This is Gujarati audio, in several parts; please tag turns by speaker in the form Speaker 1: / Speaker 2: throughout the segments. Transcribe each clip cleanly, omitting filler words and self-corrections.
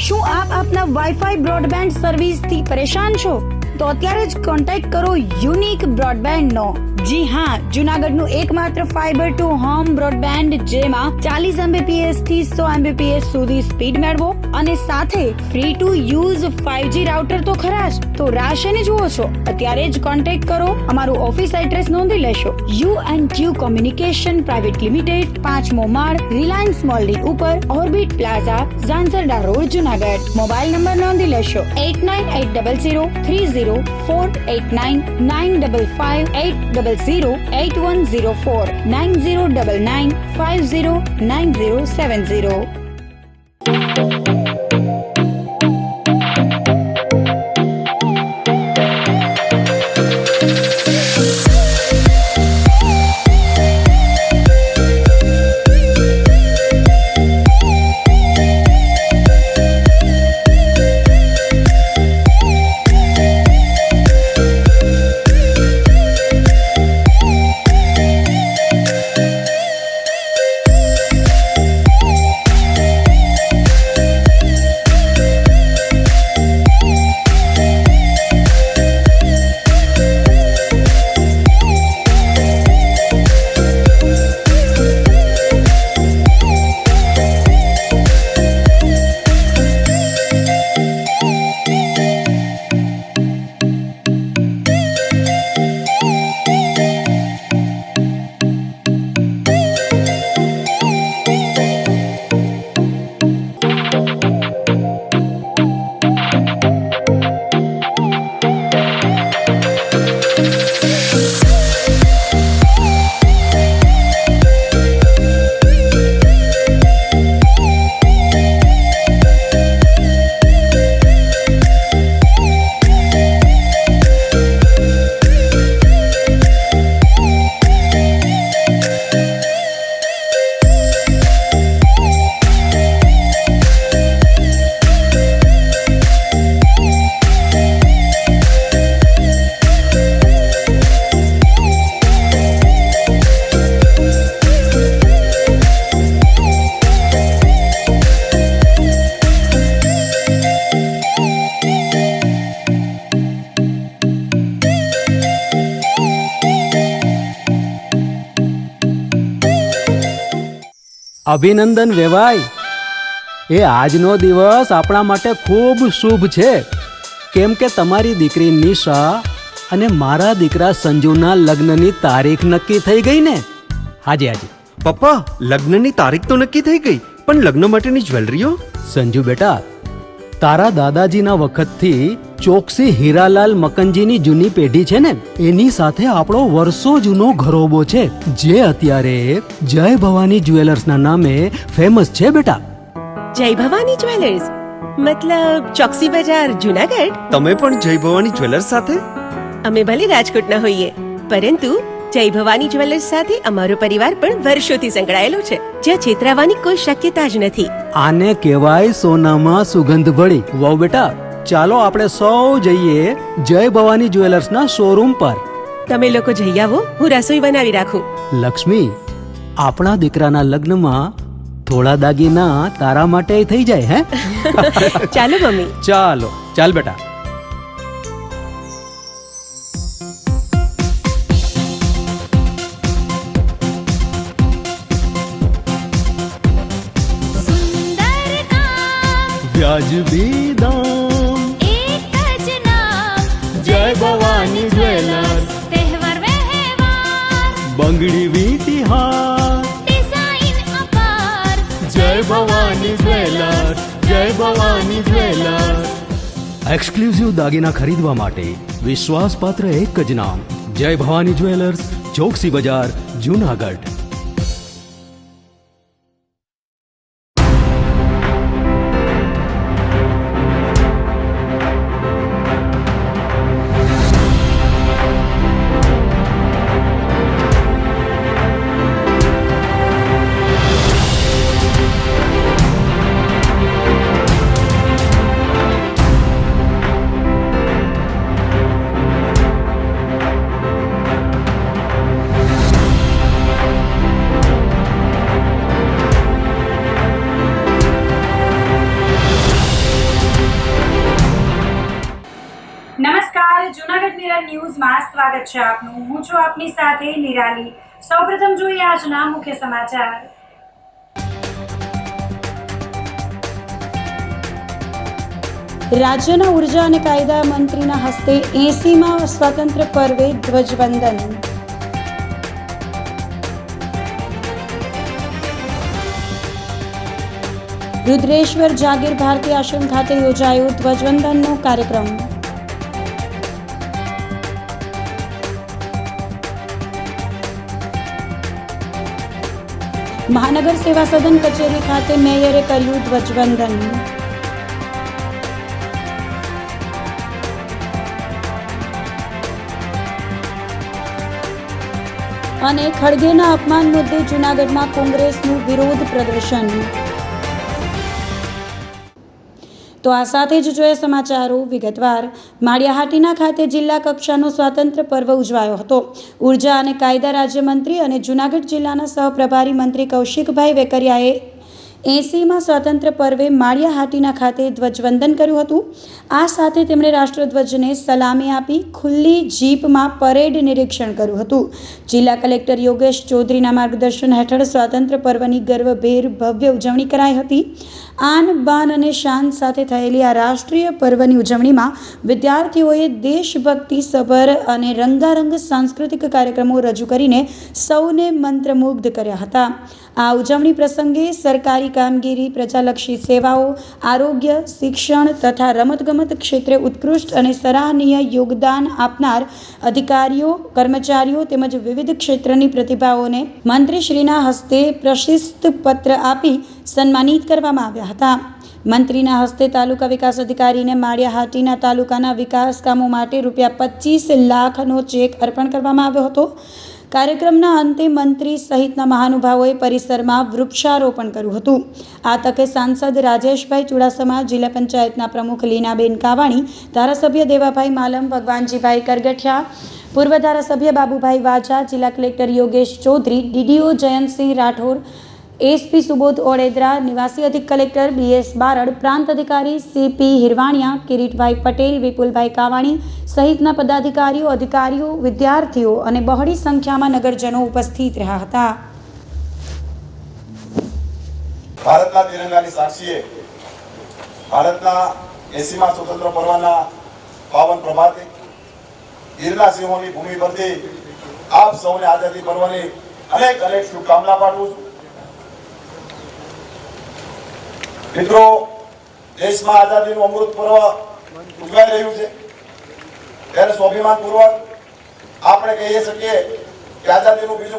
Speaker 1: શું આપ આપના વાઈફાઈ બ્રોડબેન્ડ સર્વિસથી પરેશાન છો? તો અત્યારે જ કોન્ટેક્ટ કરો યુનિક બ્રોડબેન્ડ નો. જી હા, જૂનાગઢનું એકમાત્ર ફાઈબર ટુ હોમ બ્રોડબેન્ડ, જેમાં 40 Mbps થી 100 Mbps સુધી સ્પીડ મેળવો અને સાથે free to use 5G router તો ખરા જ. તો રાહ શેની જુઓ છો? અત્યારે જ કોન્ટેક્ટ કરો. અમારું ઓફિસ એડ્રેસ નોંધી લેશો. U&Q કોમ્યુનિકેશન પ્રાઇવેટ લિમિટેડ, 5મો માળ, રિલાયન્સ મોલની ઉપર, orbit plaza, Zanzarda road, Junagadh. Mobile number નોંધી લેશો 89800304899558008104 9099509070.
Speaker 2: અભિનંદન વેવાય. એ આજનો દિવસ આપણા માટે ખૂબ શુભ છે, કેમ કે તમારી દીકરી નિશા અને મારા દીકરા સંજુના લગ્નની તારીખ નક્કી થઈ ગઈ ને. હાજી હાજી
Speaker 3: પપ્પા, લગ્નની તારીખ તો નક્કી થઈ ગઈ, પણ લગ્ન માટેની જ્વેલરીઓ?
Speaker 2: સંજુ બેટા, તારા દાદાજીના વખતથી ચોકસી હીરાલાલ મકનજીની જૂની પેઢી છે ને, એની સાથે આપણો વર્ષો જૂનો ઘરોબો છે, જે અત્યારે જય ભવાની જ્વેલર્સના નામે ફેમસ છે બેટા.
Speaker 4: જય ભવાની જ્વેલર્સ મતલબ ચોકસી બજાર, જૂનાગઢ?
Speaker 3: તમે પણ જય ભવાની જ્વેલર્સ સાથે?
Speaker 4: અમે ભલે રાજકોટના હોઈએ, પરંતુ જય ભવાની જ્વેલર્સ સાથે અમારો પરિવાર પણ વર્ષોથી સંકળાયેલો છે, જ્યાં છેતરાવાની કોઈ શક્યતા જ નથી.
Speaker 2: આને કહેવાય સોનામાં સુગંધ ભળી. વાવ બેટા, ચાલો આપણે સૌ જઈએ જય ભવાની જ્વેલર્સના શોરૂમ પર.
Speaker 4: તમે લોકો જઈ આવો, હું રસોઈ બનાવી રાખું.
Speaker 2: લક્ષ્મી, આપણા દીકરાના લગ્નમાં થોડા દાગીના તારા માટે થઈ જાય હે?
Speaker 4: ચાલો મમ્મી.
Speaker 2: ચાલો ચાલ બેટા. વ્યાજબી દામ,
Speaker 5: એક જ નામ,
Speaker 2: જય ભવાની જ્વેલર્સ.
Speaker 5: તહેવાર વ્યવહાર,
Speaker 2: બંગડી વીટી હાર,
Speaker 5: ડિઝાઇન અપાર,
Speaker 2: જય ભવાની જ્વેલર્સ, જય ભવાની જ્વેલર્સ. એક્સક્લુઝિવ દાગીના ખરીદવા માટે વિશ્વાસપાત્ર એક જ નામ, જય ભવાની જ્વેલર્સ, ચોકસી બજાર, જૂનાગઢ.
Speaker 1: મિરર ન્યૂઝમાં સ્વાગત છે આપનું. હું છું આપની સાથે નિરાલી. સૌપ્રથમ જોઈએ આજના મુખ્ય સમાચાર. રાજ્યના ઉર્જા અને કાયદા મંત્રીના હસ્તે 80માં સ્વાતંત્ર્ય પર્વે ધ્વજવંદન. રુદ્રેશ્વર જાગીર ભારતી આશ્રમ ખાતે યોજાયો ધ્વજવંદનનો કાર્યક્રમ. મહાનગર સેવા સદન કચેરી ખાતે મેયરે કર્યું ધ્વજવંદન. અને ખડગેના અપમાન મુદ્દે જૂનાગઢમાં કોંગ્રેસનું વિરોધ પ્રદર્શન. તો આ સાથે જ જોઈએ સમાચારો વિગતવાર. માળિયાહાટીના ખાતે જિલ્લા કક્ષાનો સ્વાતંત્ર્ય પર્વ ઉજવાયો હતો. ઉર્જા અને કાયદા રાજ્યમંત્રી અને જૂનાગઢ જિલ્લાના સહપ્રભારી મંત્રી કૌશિકભાઈ વેકરિયાએ 80માં સ્વાતંત્ર્ય પર્વે માળિયાહાટીના ખાતે ધ્વજવંદન કર્યું હતું. આ સાથે તેમણે રાષ્ટ્રધ્વજને સલામી આપી ખુલ્લી જીપમાં પરેડ નિરીક્ષણ કર્યું હતું. જિલ્લા કલેક્ટર યોગેશ ચૌધરીના માર્ગદર્શન હેઠળ સ્વાતંત્ર્ય પર્વની ગર્વભેર ભવ્ય ઉજવણી કરાઈ હતી. આન બાન અને શાન સાથે થયેલી આ રાષ્ટ્રીય પર્વની ઉજવણીમાં વિદ્યાર્થીઓએ દેશભક્તિ સભર અને રંગારંગ સાંસ્કૃતિક કાર્યક્રમો રજૂ કરીને સૌને મંત્રમુગ્ધ કર્યા હતા. આ ઉજવણી પ્રસંગે સરકારી કામગીરી, પ્રજાલક્ષી સેવાઓ, આરોગ્ય, શિક્ષણ તથા રમતગમત ક્ષેત્રે ઉત્કૃષ્ટ અને સરાહનીય યોગદાન આપનાર અધિકારીઓ, કર્મચારીઓ તેમજ વિવિધ ક્ષેત્રની પ્રતિભાઓને મંત્રીશ્રીના હસ્તે પ્રશસ્તિ પત્ર આપી સન્માનિત કરવામાં આવ્યા હતા. મંત્રીના હસ્તે તાલુકા વિકાસ અધિકારીને માળિયાહાટીના તાલુકાના વિકાસ કામો માટે ₹25 લાખનો ચેક અર્પણ કરવામાં આવ્યો હતો. કાર્યક્રમના અંતે મંત્રી સહિતના મહાનુભાવોએ પરિસરમાં વૃક્ષારોપણ કર્યું હતું. આ તકે સાંસદ રાજેશભાઈ ચુડાસમા, જિલ્લા પંચાયતના પ્રમુખ લીનાબેન કાવાણી, ધારાસભ્ય દેવાભાઈ માલમ, ભગવાનજીભાઈ કરગઠિયા, પૂર્વ ધારાસભ્ય બાબુભાઈ વાજા, જિલ્લા collector Yogesh Chaudhari, DDO Jayantsinh Rathod, SP Subodh Odedara, નિવાસી અધિક કલેક્ટર BS બારડ, પ્રાંત અધિકારી CP હિરવાણિયા, કિરીટભાઈ પટેલ, વિપુલભાઈ કાવાણી સહિતના પદાધિકારીઓ, અધિકારીઓ, વિદ્યાર્થીઓ અને બહોળી સંખ્યામાં નગરજનો ઉપસ્થિત રહ્યા હતા.
Speaker 6: ભારતના તિરંગાની સાક્ષીએ ભારતના 80માં સ્વતંત્ર પર્વના પાવન પ્રભાતે ગીરના સિંહોની ભૂમિ પરથી આપ સૌને આઝાદી પર્વની અનેક શુભકામના પાઠવું છું. મિત્રો, દેશમાં આઝાદીનું અમૃત પર્વ ઉજવાઈ રહ્યું છે ત્યારે સ્વાભિમાનપૂર્વક આપણે કહી શકીએ કે આઝાદીનું બીજ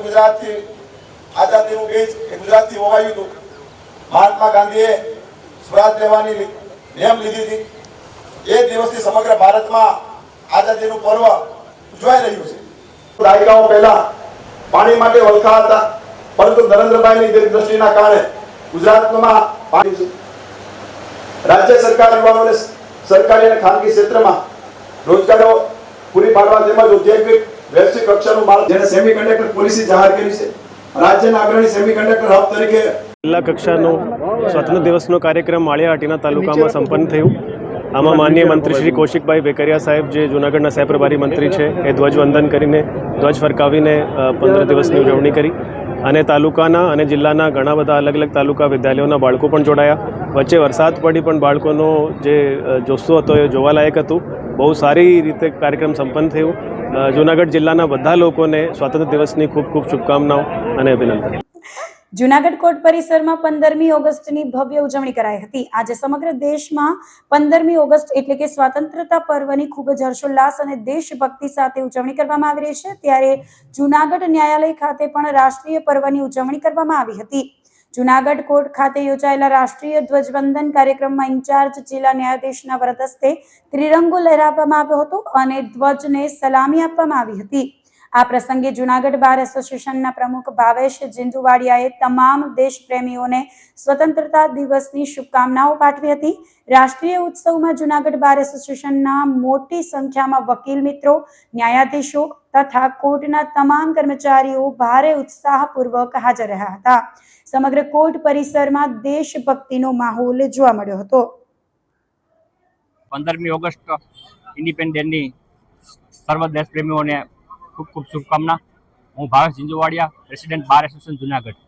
Speaker 6: ગુજરાતથી વવાયું હતું. મહાત્મા ગાંધીએ સ્વરાજ લેવાની નેમ લીધી હતી. એ દિવસથી સમગ્ર ભારતમાં આઝાદીનું પર્વ ઉજવાઈ રહ્યું છે. દાયકાઓ પહેલા પાણી માટે વલખા હતા, પરંતુ નરેન્દ્રભાઈની દીર્ઘદ્રષ્ટિના કારણે ગુજરાતમાં પાણી છે. રાજ્ય સરકાર યુવાનોને સરકારી અને ખાનગી ક્ષેત્રમાં રોજગારો પૂરી પાડવા તેમજ ઔદ્યોગિક વૈશ્વિક કક્ષાનું માળ જેને સેમિકન્ડક્ટર પોલિસી જાહેર કરી છે. રાજ્યના અગ્રણી સેમિકન્ડક્ટર હબ તરીકે
Speaker 7: જિલ્લા કક્ષાનો સ્વાતંત્ર્ય દિવસનો કાર્યક્રમ માળિયાહાટીના તાલુકામાં સંપન્ન થયું. આમાં માનનીય મંત્રી શ્રી કૌશિકભાઈ વેકરિયા સાહેબ, જે જૂનાગઢના સહપ્રભારી મંત્રી છે, એ ધ્વજવંદન કરીને ધ્વજ ફરકાવીને 15 દિવસની ઉજવણી કરી. અને તાલુકાના અને જિલ્લાના ઘણા બધા અલગ અલગ તાલુકા વિદ્યાલયોના બાળકો પણ જોડાયા. વચ્ચે વરસાદ પડી પણ બાળકોનો જે જોસ્સો હતો એ જોવાલાયક હતું. બહુ સારી રીતે કાર્યક્રમ સંપન્ન થયું. જૂનાગઢ જિલ્લાના બધા લોકોને સ્વાતંત્ર્ય દિવસની ખૂબ ખૂબ શુભકામનાઓ અને અભિનંદન.
Speaker 1: જૂનાગઢ કોર્ટ પરિસરમાં 15મી ઓગસ્ટની ભવ્ય ઉજવણી કરાઈ હતી. આજે સમગ્ર દેશમાં 15મી ઓગસ્ટ એટલે કે સ્વતંત્રતા પર્વની ખૂબ જ હર્ષોલ્લાસ અને દેશભક્તિ સાથે ઉજવણી કરવામાં આવી રહી છે. ત્યારે જૂનાગઢ ન્યાયાલય ખાતે પણ રાષ્ટ્રીય પર્વની ઉજવણી કરવામાં આવી હતી. જૂનાગઢ કોર્ટ ખાતે યોજાયેલા રાષ્ટ્રીય ધ્વજવંદન કાર્યક્રમમાં ઇન્ચાર્જ જિલ્લા ન્યાયાધીશના વરદ હસ્તે ત્રિરંગો લહેરાવવામાં આવ્યો હતો અને ધ્વજને સલામી આપવામાં આવી હતી. આ પ્રસંગે જૂનાગઢ બાર એસોસિએશનના પ્રમુખ ભાવેશ જીંજુવાડિયાએ તમામ દેશપ્રેમીઓને સ્વતંત્રતા દિવસની શુભકામનાઓ પાઠવી હતી. રાષ્ટ્રીય ઉત્સવમાં જૂનાગઢ બાર એસોસિએશનના મોટી સંખ્યામાં વકીલ મિત્રો, ન્યાયાધીશો તથા કોર્ટના તમામ કર્મચારીઓ ભારે ઉત્સાહપૂર્વક હાજર રહ્યા હતા. સમગ્ર કોર્ટ પરિસરમાં દેશભક્તિનો માહોલ જોવા મળ્યો હતો.
Speaker 8: 15મી ઓગસ્ટ ઇન્ડિપેન્ડન્સની સર્વ દેશપ્રેમીઓને ખૂબ ખૂબ શુભકામના. હું Bhavesh Jhinjhuwadiya, president bar association Junagadh.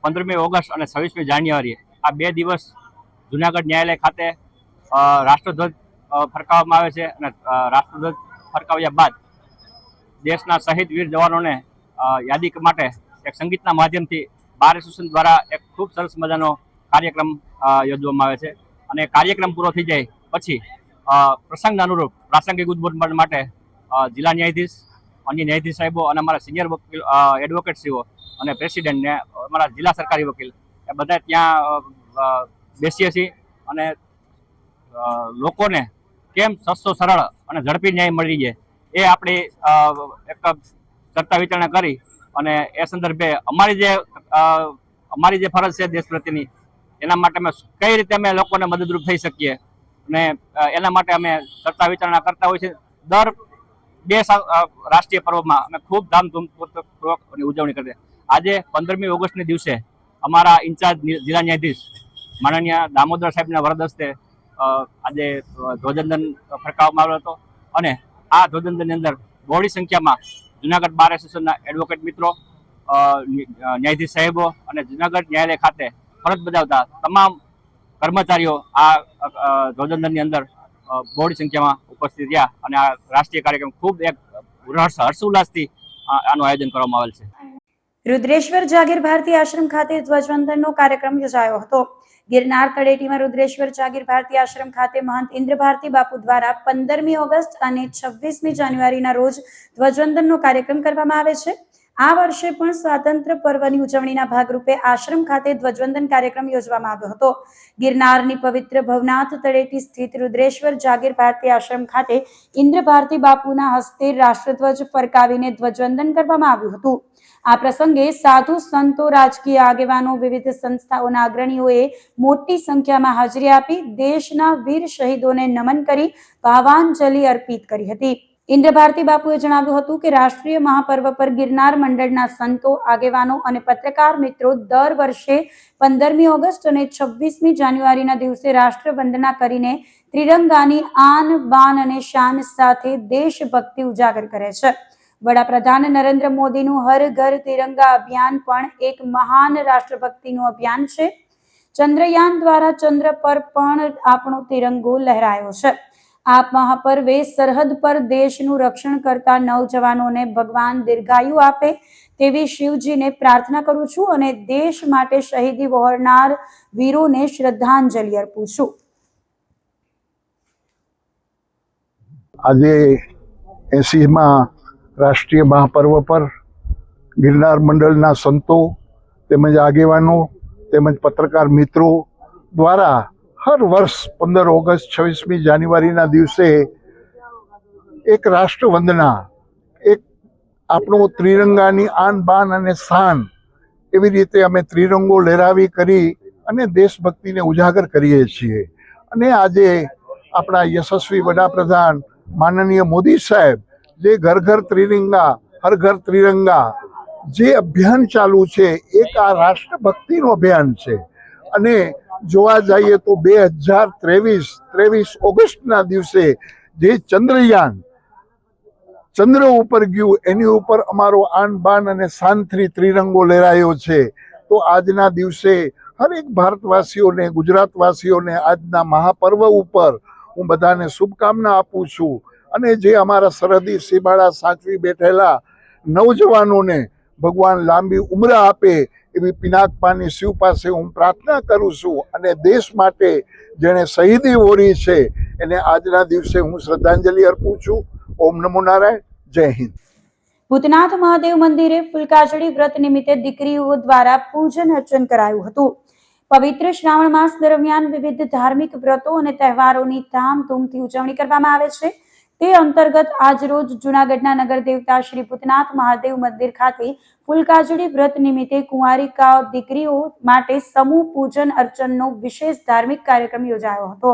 Speaker 8: 15મી ઓગસ્ટ અને 26મી જાન્યુઆરીએ આ 2 દિવસ જુનાગઢ ન્યાયાલય ખાતે રાષ્ટ્રધ્વજ ફરકાવવામાં આવે છે અને રાષ્ટ્રધ્વજ ફરકાવ્યા બાદ દેશના શહીદ વીર જવાનોને યાદી માટે એક સંગીતના માધ્યમથી બાર એસોસિએશન દ્વારા એક ખૂબ સરસ મજાનો કાર્યક્રમ યોજવામાં આવે છે. અને કાર્યક્રમ પૂરો થઈ જાય પછી પ્રસંગના અનુરૂપ પ્રાસંગિક ઉદ્બોધન માટે જિલ્લા ન્યાયાધીશ, અન્ય ન્યાયાધીશ સાહેબો અને અમારા સિનિયર વકીલ એડવોકેટશ્રીઓ અને પ્રેસિડેન્ટને અમારા જિલ્લા સરકારી વકીલ એ બધા ત્યાં બેસીએ છીએ અને લોકોને કેમ સસ્તો, સરળ અને ઝડપી ન્યાય મળી જાય એ આપણે એક ચર્ચા વિચારણા કરી અને એ સંદર્ભે અમારી જે ફરજ છે દેશ પ્રત્યેની એના માટે અમે કઈ રીતે અમે લોકોને મદદરૂપ થઈ શકીએ અને એના માટે અમે ચર્ચા વિચારણા કરતા હોઈએ છીએ. દર 2 રાષ્ટ્રીય પર્વમાં અમે ખૂબ ધામધૂમપૂર્વક ઉજવણી કરીએ. આજે 15મી ઓગસ્ટના દિવસે અમારા ઇન્ચાર્જ જિલ્લા ન્યાયાધીશ માનનીય દામોદર સાહેબના વરદ હસ્તે આજે ધ્વજવંદન ફરકાવવામાં આવ્યો હતો અને આ ધ્વજવંદનની અંદર બહોળી સંખ્યામાં જુનાગઢ બાર એસોસિએશનના એડવોકેટ મિત્રો, ન્યાયાધીશ સાહેબો અને જુનાગઢ ન્યાયાલય ખાતે ફરજ બજાવતા તમામ કર્મચારીઓ આ ધ્વજવંદનની અંદર બહોળી સંખ્યામાં ઉપસ્થિત રહ્યા અને આ રાષ્ટ્રીય કાર્યક્રમ ખૂબ એક હર્ષોલ્લાસથી આનું આયોજન કરવામાં આવેલ છે.
Speaker 1: રુદ્રેશ્વર જાગીર ભારતી આશ્રમ ખાતે ધ્વજવંદનનો કાર્યક્રમ યોજાયો હતો. ગિરનાર તળેટીમાં રુદ્રેશ્વર જાગીર ભારતી આશ્રમ ખાતે મહંત ઇન્દ્ર ભારતી બાપુ દ્વારા 15મી ઓગસ્ટ અને 26મી જાન્યુઆરીના રોજ ધ્વજવંદનનો કાર્યક્રમ કરવામાં આવે છે. આ વર્ષે પણ સ્વાતંત્ર્ય પર્વની ઉજવણીના ભાગરૂપે આશ્રમ ખાતે ધ્વજવંદન કાર્યક્રમ યોજવામાં આવ્યો હતો. ગિરનારની પવિત્ર ભવનાથ તળેટી સ્થિત રુદ્રેશ્વર જાગીર ભારતી આશ્રમ ખાતે ઇન્દ્ર ભારતી બાપુના હસ્તે રાષ્ટ્રધ્વજ ફરકાવીને ધ્વજવંદન કરવામાં આવ્યું હતું. આ પ્રસંગે સાધુ સંતો, રાજકીય આગેવાનો, વિવિધ સંસ્થાઓના અગ્રણીઓએ મોટી સંખ્યામાં હાજરી આપી દેશના વીર શહીદોને નમન કરી ભાવાંજલિ અર્પિત કરી હતી. ઇન્દ્ર ભારતી બાપુએ જણાવ્યું હતું કે રાષ્ટ્રીય મહાપર્વ પર ગિરનાર મંડળના સંતો, આગેવાનો અને પત્રકાર મિત્રો દર વર્ષે 15મી ઓગસ્ટ અને 26મી જાન્યુઆરીના દિવસે રાષ્ટ્રવંદના કરીને ત્રિરંગાની આન, બાન અને શાન સાથે દેશભક્તિ ઉજાગર કરે છે. વડાપ્રધાન નરેન્દ્ર મોદીનું હર ઘર તિરંગા અભિયાન પણ એક મહાન રાષ્ટ્રભક્તિનું અભિયાન છે. ચંદ્રયાન દ્વારા ચંદ્ર પર પણ આપણો તિરંગો લહેરાયો છે. આ મહાપર્વે સરહદ પર દેશનું રક્ષણ કરતા નવજવાનોને ભગવાન દીર્ઘાયુ આપે તેવી શિવજીને પ્રાર્થના કરું છું અને દેશ માટે શહીદી વહોરનાર વીરોને શ્રદ્ધાંજલિ અર્પું છું.
Speaker 9: આજે 80મા રાષ્ટ્રીય મહાપર્વ પર ગિરનાર મંડળના સંતો તેમજ આગેવાનો તેમજ પત્રકાર મિત્રો દ્વારા હર વર્ષ 15 ઓગસ્ટ 26મી જાન્યુઆરીના દિવસે એક રાષ્ટ્રવંદના, એક આપણો ત્રિરંગાની આન, બાન અને શાન એવી રીતે અમે ત્રિરંગો લહેરાવી કરી અને દેશભક્તિને ઉજાગર કરીએ છીએ. અને આજે આપણા યશસ્વી વડાપ્રધાન માનનીય મોદી સાહેબ જે ઘર ઘર ત્રિરંગા, હર ઘર ત્રિરંગા જે અભિયાન ચાલુ છે એક આ રાષ્ટ્રભક્તિનું અભિયાન છે. અને જોવા જઈએ તો 23 ઓગસ્ટના દિવસે જે ચંદ્રયાન ચંદ્ર ઉપર ગયું એની ઉપર અમારો આન, બાન અને શાનથી ત્રિરંગો લહેરાયો છે. તો આજના દિવસે હરેક ભારતવાસીઓને, ગુજરાતવાસીઓને આજના મહાપર્વ ઉપર હું બધાને શુભકામના આપું છું. અને જે અમારા સરહદી સીમાડા સાચવી બેઠેલા નવજવાનોને ભગવાન લાંબી ઉંમર આપે એવી પિનાકપાની શિવ પાસે હું પ્રાર્થના કરું છું. અને દેશ માટે જેણે શહીદી વહોરી છે એને આજના દિવસે હું શ્રદ્ધાંજલિ અર્પું છું. ઓમ નમો નારાયણ. જય હિન્દ.
Speaker 1: ભૂતનાથ મહાદેવ મંદિરે ફૂલકાજળી વ્રત નિમિત્તે દીકરીઓ દ્વારા પૂજન અર્ચન કરાયું હતું. પવિત્ર શ્રાવણ માસ દરમિયાન વિવિધ ધાર્મિક વ્રતો અને તહેવારોની ધામધૂમથી ઉજવણી કરવામાં આવે છે. તે અંતર્ગત આજરોજ જૂનાગઢના નગર દેવતા શ્રી ભૂતનાથ મહાદેવ મંદિર ખાતે ફૂલકાજળી વ્રત નિમિત્તે કુંવારિકા દીકરીઓ માટે સમૂહ પૂજન અર્ચનનો વિશેષ ધાર્મિક કાર્યક્રમ યોજાયો હતો.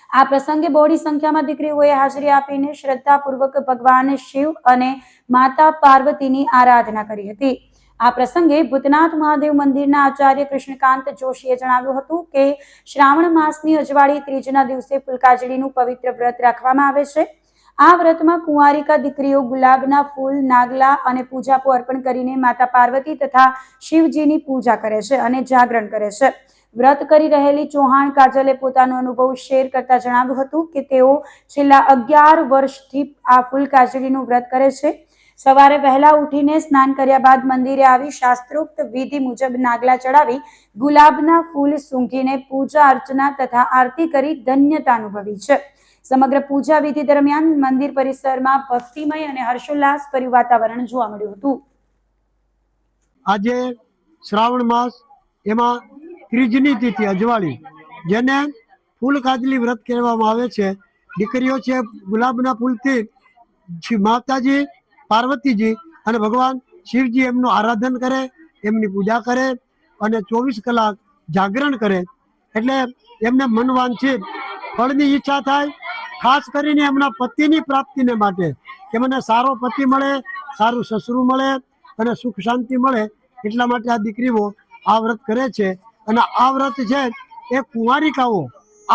Speaker 1: આ પ્રસંગે બહોળી સંખ્યામાં દીકરીઓએ હાજરી આપીને શ્રદ્ધાપૂર્વક ભગવાન શિવ અને માતા પાર્વતીની આરાધના કરી હતી. આ પ્રસંગે ભૂતનાથ મહાદેવ મંદિરના આચાર્ય કૃષ્ણકાંત જોશીએ જણાવ્યું હતું કે શ્રાવણ માસની અજવાળી ત્રીજના દિવસે ફૂલકાજળીનું પવિત્ર વ્રત રાખવામાં આવે છે. આ વ્રતમાં કુંવારિકા દીકરીઓ ગુલાબના ફૂલ, નાગલા અને પૂજાપો અર્પણ કરીને માતા પાર્વતી તથા શિવજીની પૂજા કરે છે અને જાગરણ કરે છે. વ્રત કરી રહેલી ચૌહાણ કાજલે પોતાનો અનુભવ શેર કરતા જણાવ્યું હતું કે તેઓ છેલ્લા 11 વર્ષથી આ ફૂલ કાજળીનું વ્રત કરે છે. સવારે વહેલા ઉઠીને સ્નાન કર્યા બાદ મંદિરે આવી શાસ્ત્રોક્ત વિધિ મુજબ નાગલા ચડાવી ગુલાબના ફૂલ સૂંઘીને પૂજા અર્ચના તથા આરતી કરી ધન્યતા અનુભવી છે. સમગ્ર પૂજા વિધિ દરમિયાન મંદિર પરિસરમાં ભક્તિમય અને હર્ષોલ્લાસ ભર્યું વાતાવરણ જોવા મળ્યું હતું.
Speaker 10: આજે શ્રાવણ માસ એમાં ત્રીજની તિથિ અજવાળી, જેને ફૂલ કાજલી વ્રત કહેવામાં આવે છે. દીકરીઓ છે ગુલાબના ફૂલથી માતાજી પાર્વતીજી અને ભગવાન શિવજી એમનું આરાધન કરે, એમની પૂજા કરે અને 24 કલાક જાગરણ કરે. એટલે એમને મનવાંછિત ફળની ઈચ્છા થાય. ખાસ કરીને એમના પતિની પ્રાપ્તિને માટે કે મને સારો પતિ મળે, સારું સસરું મળે અને સુખ શાંતિ મળે, એટલા માટે આ દીકરીઓ આ વ્રત કરે છે. અને આ વ્રત છે એ કુંવારિકાઓ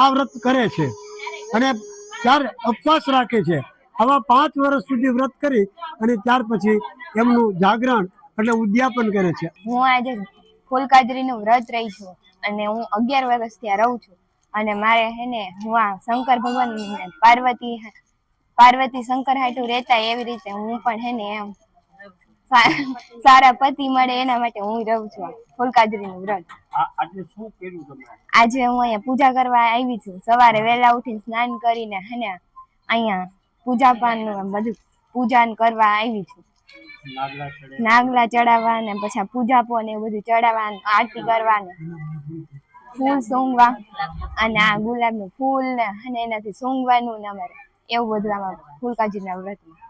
Speaker 10: આ વ્રત કરે છે અને ત્યારે ઉપવાસ રાખે છે. આવા 5 વર્ષ સુધી વ્રત કરી અને ત્યાર પછી એમનું જાગરણ એટલે ઉદ્યાપન કરે છે.
Speaker 11: હું આજે ફૂલ કાજરીનું વ્રત રહી છું અને હું 11 વર્ષથી આ રહું છું. અને મારે હેને હું આ શંકર ભગવાન પાર્વતી શંકર હાટુ રહેતા, એવી રીતે હું પણ હેને એમ સારા પતિ મળે એના માટે હું રહું છું ફૂલ કાજરીનું વ્રત. આજે હું અહીંયા પૂજા કરવા આવી છું. સવારે વહેલા ઉઠીને સ્નાન કરીને હેને અહીંયા પૂજા પાનનું બધું પૂજન કરવા આવી છું. નાગલા ચડાવવા ને પછી પૂજાપો ને એવું બધું ચડાવવા, આરતી કરવા ને ફૂલ સૂંઘવા અને આ ગુલાબનું ફૂલ ને અને એનાથી સૂંઘવાનું ને અમારે એવું બધું આમાં ફૂલ કાજરીના વ્રતમાં.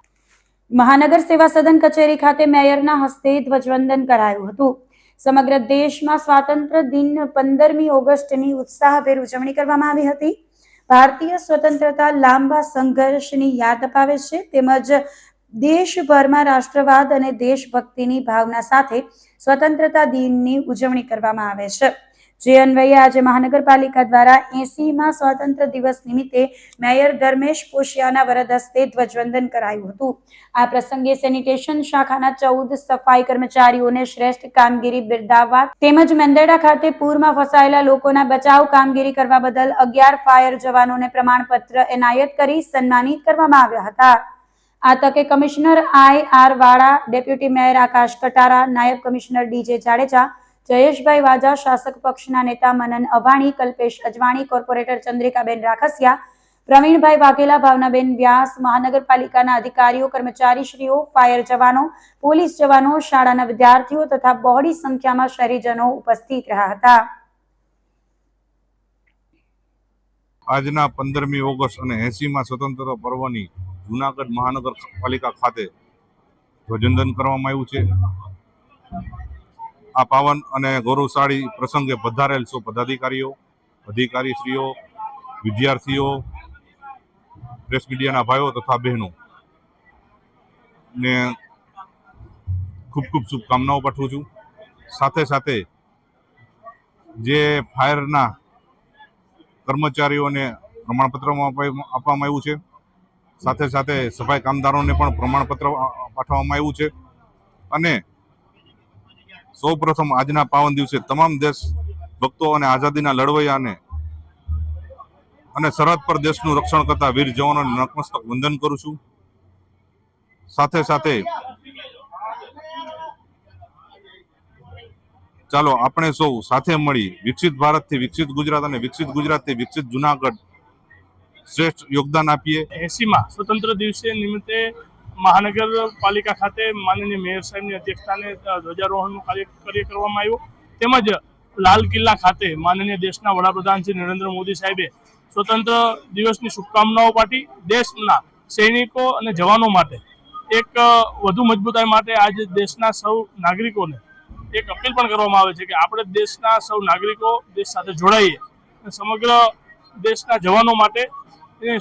Speaker 1: મહાનગર સેવા સદન કચેરી ખાતે મેયરના હસ્તે ધ્વજવંદન કરાયું હતું. સમગ્ર દેશમાં સ્વાતંત્ર્ય દિન 15મી ઓગસ્ટની ઉત્સાહભેર ઉજવણી કરવામાં આવી હતી. ભારતીય સ્વતંત્રતા લાંબા સંઘર્ષની યાદ અપાવે છે તેમજ દેશભરમાં રાષ્ટ્રવાદ અને દેશભક્તિની ભાવના સાથે સ્વતંત્રતા દિનની ઉજવણી કરવામાં આવે છે. જે અન્વયે આજે મહાનગરપાલિકા દ્વારા 80મા સ્વાતંત્ર્ય દિવસ નિમિત્તે મેયર ધર્મેશ પોશિયાના વરદ હસ્તે ધ્વજવંદન કરાયું હતું. આ પ્રસંગે સેનિટેશન શાખાના 14 સફાઈ કર્મચારીઓને શ્રેષ્ઠ કામગીરી બિરદાવવા તેમજ મેંદરડા ખાતે પૂરમાં ફસાયેલા લોકોના બચાવ કામગીરી કરવા બદલ 11 ફાયર જવાનોને પ્રમાણપત્ર એનાયત કરી સન્માનિત કરવામાં આવ્યા હતા. આ તકે કમિશનર IR વાળા, ડેપ્યુટી મેયર આકાશ કટારા, નાયબ કમિશનર DJ જાડેજા, જયેશભાઈ વાજા, શાસક પક્ષના નેતા મનન અભાણી, કલ્પેશ અજવાણી, કોર્પોરેટર ચંદ્રિકાબેન રાખસિયા, પ્રવીણભાઈ વાઘેલા, ભાવનાબેન વ્યાસ, મહાનગરપાલિકાના અધિકારીઓ, કર્મચારીશ્રીઓ, ફાયર જવાનો, પોલીસ જવાનો, શાળાના વિદ્યાર્થીઓ તથા બહોળી સંખ્યામાં શહેરીજનો ઉપસ્થિત રહ્યા હતા.
Speaker 12: આજના 15મી ઓગસ્ટ અને 80મા સ્વતંત્રતા પર્વની જૂનાગઢ મહાનગરપાલિકા ખાતે ધ્વજવંદન કરવામાં આવ્યું છે. આ પાવન અને ગૌરવશાળી પ્રસંગે પધારેલ સૌ પદાધિકારીઓ, અધિકારીશ્રીઓ, વિદ્યાર્થીઓ, પ્રેસ મીડિયાના ભાઈઓ તથા બહેનો ને ખૂબ ખૂબ શુભકામનાઓ પાઠવું છું. સાથે સાથે જે ફાયરના કર્મચારીઓને પ્રમાણપત્ર આપવામાં આવ્યું છે, સાથે સાથે સફાઈ કામદારોને પણ પ્રમાણપત્ર પાઠવવામાં આવ્યું છે. અને સૌપ્રથમ આજના પાવન દિવસે તમામ દેશ ભક્તો અને આઝાદીના લડવૈયાને અને સરહદ પર દેશનું રક્ષણ કરતા વીર જવાનોને નતમસ્તક વંદન કરું છું. સાથે સાથે ચાલો આપણે સૌ સાથે મળી વિકસિત ભારતથી વિકસિત ગુજરાત અને વિકસિત ગુજરાતથી વિકસિત જુનાગઢ શ્રેષ્ઠ યોગદાન આપીએ.
Speaker 13: 80મા સ્વતંત્ર દિવસે નિમિત્તે મહાનગરપાલિકા ખાતે માનનીય મેયર સાહેબની અધ્યક્ષતાને ધ્વજારોહણનું કાર્ય કરવામાં આવ્યું. તેમજ લાલ કિલ્લા ખાતે માનનીય દેશના વડાપ્રધાન શ્રી નરેન્દ્ર મોદી સાહેબે સ્વતંત્ર દિવસની શુભકામનાઓ પાઠવી દેશના સૈનિકો અને જવાનો માટે એક વધુ મજબૂતાઈ માટે આજે દેશના સૌ નાગરિકોને એક અપીલ પણ કરવામાં આવે છે કે આપણે દેશના સૌ નાગરિકો દેશ સાથે જોડાઈએ, સમગ્ર દેશના જવાનો માટે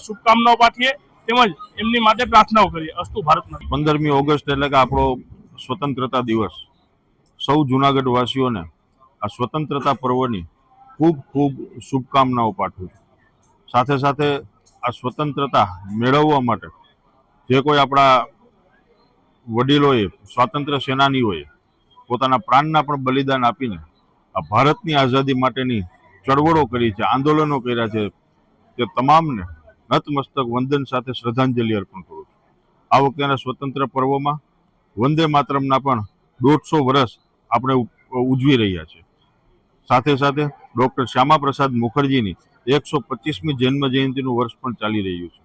Speaker 13: શુભકામનાઓ પાઠવીએ તેમજ એમની માટે પ્રાર્થનાઓ કરીએ. અસ્તુ ભારત માતા.
Speaker 12: 15મી ઓગસ્ટ એટલે કે આપણો સ્વતંત્રતા દિવસ. સૌ જુનાગઢ વાસીઓને આ સ્વતંત્રતા પર્વની ખૂબ ખૂબ શુભકામનાઓ પાઠવું છું. સાથે સાથે આ સ્વતંત્રતા મેળવવા માટે જે કોઈ આપણા વડીલોએ, સ્વાતંત્ર્ય સેનાનીઓએ પોતાના પ્રાણના પણ બલિદાન આપીને આ ભારતની આઝાદી માટેની ચળવળો કરી છે, આંદોલનો કર્યા છે, તે તમામને નતમસ્તક વંદન સાથે શ્રદ્ધાંજલિ અર્પણ કરું છું. આ વખતેના સ્વતંત્ર પર્વમાં વંદે માતરમના પણ 150 વર્ષ આપણે ઉજવી રહ્યા છે. સાથે સાથે ડૉક્ટર શ્યામા પ્રસાદ મુખર્જીની 125મી જન્મ જયંતિનું વર્ષ પણ ચાલી રહ્યું છે.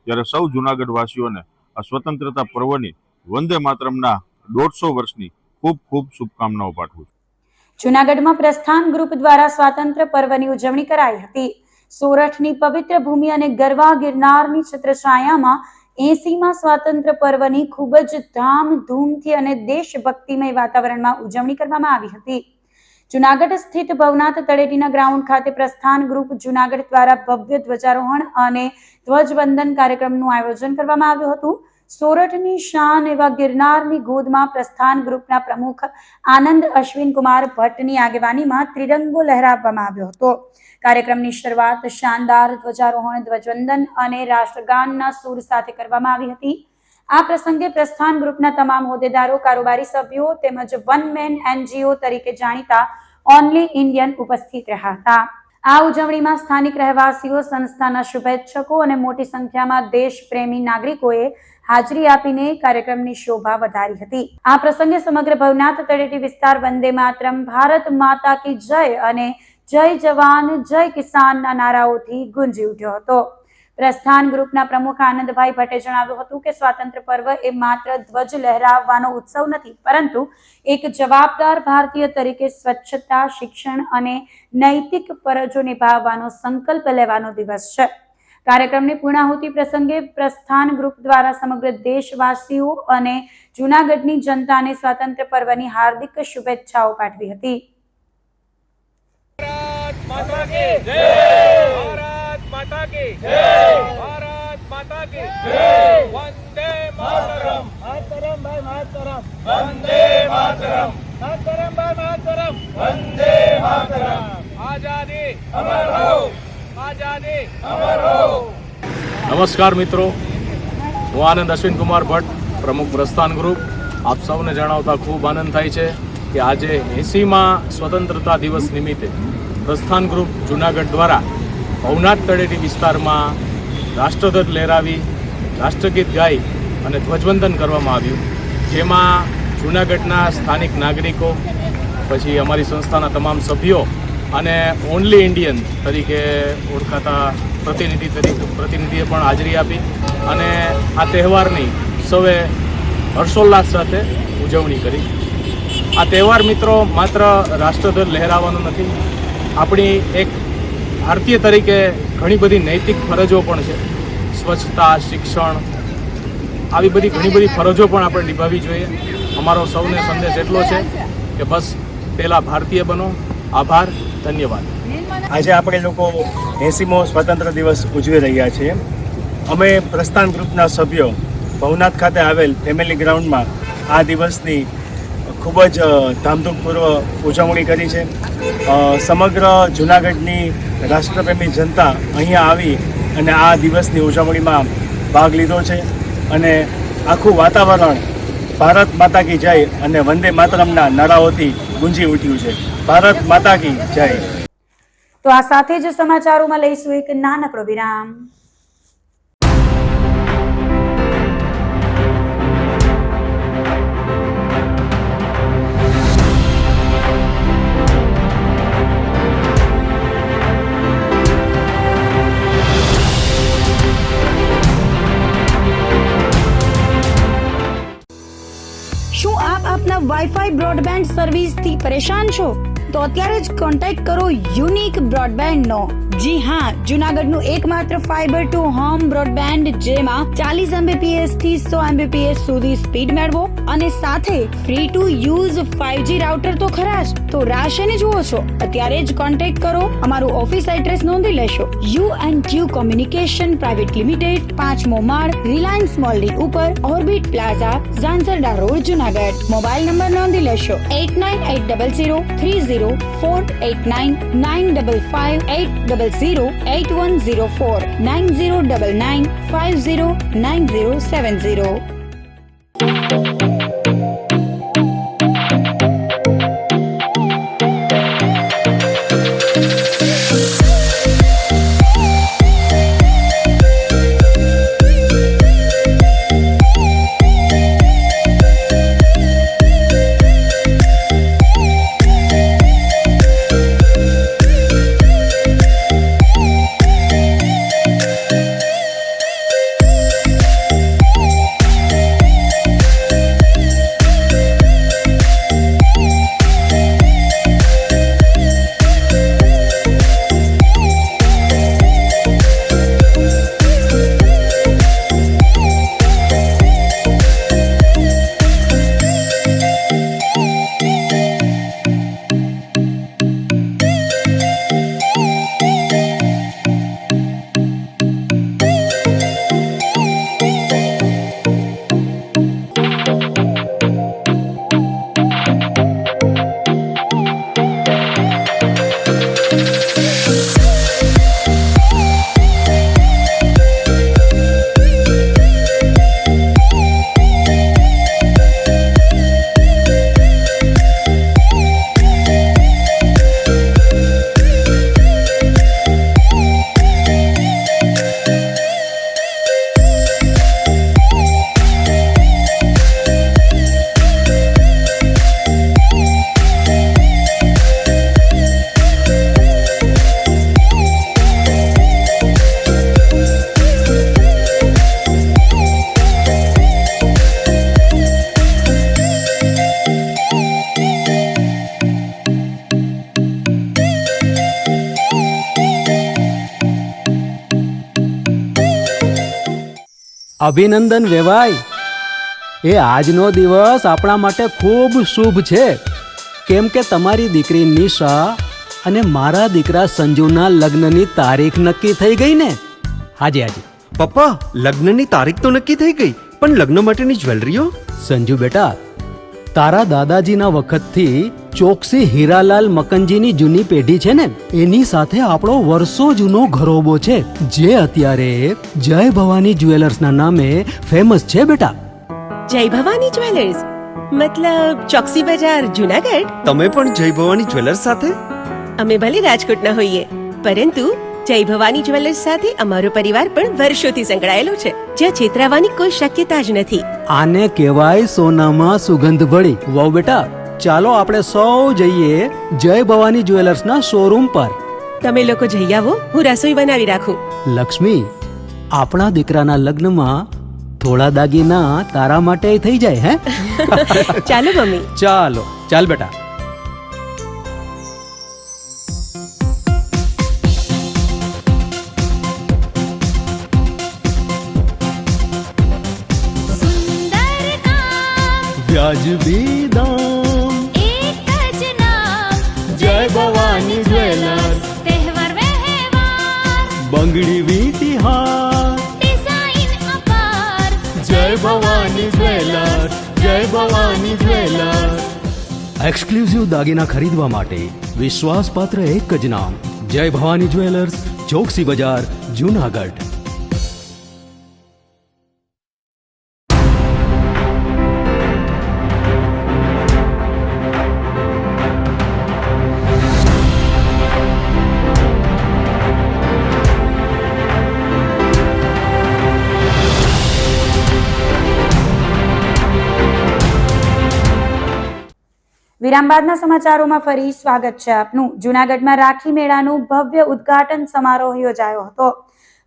Speaker 12: ત્યારે સૌ જૂનાગઢ વાસીઓને આ સ્વતંત્રતા પર્વની વંદે માતરમના 150 વર્ષની ખૂબ ખૂબ શુભકામનાઓ પાઠવું છું.
Speaker 1: જૂનાગઢમાં પ્રસ્થાન ગ્રુપ દ્વારા સ્વાતંત્ર્ય પર્વની ઉજવણી કરાઈ હતી. સોરઠની પવિત્ર ભૂમિ અને ગરવા ગિરનારની છત્રછાયામાં 80માં સ્વાતંત્ર્ય પર્વની ખૂબ જ ધામધૂમથી અને દેશભક્તિમય વાતાવરણમાં ઉજવણી કરવામાં આવી હતી. જૂનાગઢ સ્થિત ભવનાથ તળેટીના ગ્રાઉન્ડ ખાતે પ્રસ્થાન ગ્રુપ જૂનાગઢ દ્વારા ભવ્ય ધ્વજારોહણ અને ધ્વજવંદન કાર્યક્રમનું આયોજન કરવામાં આવ્યું હતું. સોરઠની શાન એવા ગિરનારની ગોદમાં પ્રસ્થાન ગ્રુપના પ્રમુખ આનંદ અશ્વિન કુમાર ભટ્ટની આગેવાનીમાં ત્રિરંગો લહેરાવવામાં આવ્યો હતો. કાર્યક્રમની શરૂઆત શાનદાર ધ્વજારોહણ, ધ્વજવંદન અને રાષ્ટ્રગાનના સૂર સાથે કરવામાં આવી હતી. આ પ્રસંગે પ્રસ્થાન ગ્રુપના તમામ હોદ્દેદારો, કારોબારી સભ્યો તેમજ વન મેન NGO તરીકે જાણીતા ઓનલી ઇન્ડિયન ઉપસ્થિત રહ્યા હતા. આ ઉજવણીમાં સ્થાનિક રહેવાસીઓ, સંસ્થાના શુભેચ્છકો અને મોટી સંખ્યામાં દેશપ્રેમી નાગરિકોએ હાજરી આપીને કાર્યક્રમની શોભા વધારી હતી. આ પ્રસંગે સમગ્ર ભવનાથ તળેટી વિસ્તાર વંદે માતરમ, ભારત માતા કી જય અને જય જવાન જય કિસાનના નારાઓથી ગુંજી ઉઠ્યો હતો. પ્રસ્થાન ગ્રુપના પ્રમુખ આનંદભાઈ ભટ્ટે જણાવ્યું હતું કે સ્વાતંત્ર્ય પર્વ એ માત્ર ધ્વજ લહેરાવવાનો ઉત્સવ નથી, પરંતુ એક જવાબદાર ભારતીય તરીકે સ્વચ્છતા, શિક્ષણ અને નૈતિક ફરજો નિભાવવાનો સંકલ્પ લેવાનો દિવસ છે. કાર્યક્રમની પૂર્ણાહુતિ પ્રસંગે પ્રસ્થાન ગ્રુપ દ્વારા સમગ્ર દેશવાસીઓ અને જૂનાગઢની જનતાને સ્વાતંત્ર્ય પર્વની હાર્દિક શુભેચ્છાઓ પાઠવી હતી.
Speaker 14: माता की जय, भारत माता की जय, वंदे मातरम, मातरम भाई मातरम, वंदे मातरम, मातरम भाई मातरम, वंदे मातरम. आजादी अमर हो, आजादी अमर हो.
Speaker 15: નમસ્કાર મિત્રો, હું આનંદ અશ્વિન કુમાર ભટ્ટ, પ્રમુખ પ્રસ્થાન ગ્રુપ. આપ સૌને જણાવતા ખૂબ આનંદ થાય છે કે આજે 80મા સ્વતંત્રતા દિવસ નિમિત્તે પ્રસ્થાન ગ્રુપ જૂનાગઢ દ્વારા ભવનાથ તળેટી વિસ્તારમાં રાષ્ટ્રધ્વજ લહેરાવી, રાષ્ટ્રગીત ગાઈ અને ધ્વજવંદન કરવામાં આવ્યું. જેમાં જૂનાગઢના સ્થાનિક નાગરિકો, પછી અમારી સંસ્થાના તમામ સભ્યો અને ઓનલી ઇન્ડિયન તરીકે ઓળખાતા પ્રતિનિધિએ પણ હાજરી આપી અને આ તહેવારની સૌએ હર્ષોલ્લાસ સાથે ઉજવણી કરી. આ તહેવાર મિત્રો માત્ર રાષ્ટ્રધ્વજ લહેરાવાનો નથી, આપણી એક ભારતીય તરીકે ઘણી બધી નૈતિક ફરજો પણ છે. સ્વચ્છતા, શિક્ષણ, આવી બધી ઘણી બધી ફરજો પણ આપણે નિભાવવી જોઈએ. અમારો સૌને સંદેશ એટલો છે કે બસ પહેલા ભારતીય બનો. આભાર, ધન્યવાદ.
Speaker 16: આજે આપણે લોકો 80મો સ્વતંત્ર દિવસ ઉજવી રહ્યા છીએ. અમે પ્રસ્થાન ગ્રુપના સભ્યો ભવનાથ ખાતે આવેલ ફેમિલી ગ્રાઉન્ડમાં આ દિવસની ખૂબ જ ધામધૂમપૂર્વક ઉજવણી કરી છે. સમગ્ર જૂનાગઢની રાષ્ટ્રપ્રેમી જનતા અહીંયા આવી અને આ દિવસની ઉજવણીમાં ભાગ લીધો છે અને આખું વાતાવરણ ભારત માતા કી જય અને વંદે માતરમના નારાઓથી ગુંજી ઉઠ્યું છે. ભારત માતા કી જય.
Speaker 1: તો આ સાથે જ સમાચારોમાં લઈશું એક નાનકડો વિરામ. શું આપ આપના વાઈફાઈ બ્રોડબેન્ડ સર્વિસથી પરેશાન છો? તો અત્યારે જ કોન્ટેક્ટ કરો યુનિક બ્રોડબેન્ડ નો. જી હા, જૂનાગઢનું એકમાત્ર ફાઈબર ટુ હોમ બ્રોડબેન્ડ જેમાં 40 Mbps થી 100 Mbps સુધી સ્પીડ મેળવો અને સાથે free to use 5G router તો ખરા જ. તો રાહ શેની જુઓ છો? અત્યારે જ કોન્ટેક્ટ કરો. અમારું ઓફિસ એડ્રેસ નોંધી લેશો. U&Q કોમ્યુનિકેશન પ્રાઇવેટ લિમિટેડ, 5મો માળ, રિલાયન્સ મોલની ઉપર, orbit plaza, Zanzarda road, Junagadh. Mobile number નોંધી લેશો 8980030489955866. 908104 9099509070.
Speaker 2: અભિનંદન વેવાઈ. એ આજનો દિવસ આપણા માટે ખૂબ શુભ છે, કેમ કે તમારી દીકરી નિશા અને મારા દીકરા સંજુના લગ્નની તારીખ નક્કી થઈ ગઈ ને. હાજી હાજી.
Speaker 3: પપ્પા, લગ્નની તારીખ તો નક્કી થઈ ગઈ, પણ લગ્ન માટેની જ્વેલરીઓ?
Speaker 2: સંજુ બેટા, તારા દાદાજીના વખતથી ચોકસી હીરાલાલ મકનજીની જૂની પેઢી છે ને, એની સાથે આપણો વર્ષો જૂનો ઘરોબો છે, જે અત્યારે જય ભવાની જ્વેલર્સના નામે ફેમસ છે બેટા.
Speaker 4: જય ભવાની જ્વેલર્સ મતલબ ચોકસી બજાર જુનાગઢ?
Speaker 3: તમે પણ જય ભવાની જ્વેલર્સ સાથે?
Speaker 4: અમે ભલે રાજકોટના હોઈએ, પરંતુ જય ભવાની જ્વેલર્સ સાથે અમારો પરિવાર પણ વર્ષોથી સંકળાયેલો છે, જ્યાં છેતરાવાની કોઈ શક્યતા જ નથી.
Speaker 2: આને કહેવાય સોનામાં સુગંધ ભળી. વાવ બેટા, ચાલો આપણે સૌ જઈએ જય ભવાની જ્વેલર્સના શોરૂમ પર.
Speaker 4: તમે લોકો જઈ આવો, હું રસોઈ બનાવી રાખું.
Speaker 2: લક્ષ્મી, આપણા દીકરાના લગ્નમાં થોડા દાગીના તારા માટે થઈ જાય હે?
Speaker 4: ચાલો મમ્મી.
Speaker 2: ચાલો ચાલ બેટા. વ્યાજબી દામ,
Speaker 5: એક જ નામ,
Speaker 2: જય ભવાની જ્વેલર્સ.
Speaker 5: તહેવાર વ્યવહાર,
Speaker 2: બંગડી વીટી હાર,
Speaker 5: ડિઝાઇન અપાર,
Speaker 2: જય ભવાની જ્વેલર્સ, જય ભવાની જ્વેલર્સ. એક્સક્લુઝિવ દાગીના ખરીદવા માટે વિશ્વાસપાત્ર એક જ નામ, જય ભવાની જ્વેલર્સ, ચોકસી બજાર, જુનાગઢ.
Speaker 1: વિરામ બાદના સમાચારોમાં ફરી સ્વાગત છે આપનું. જૂનાગઢમાં રાખી મેળાનું ભવ્ય ઉદ્ઘાટન સમારોહ યોજાયો હતો.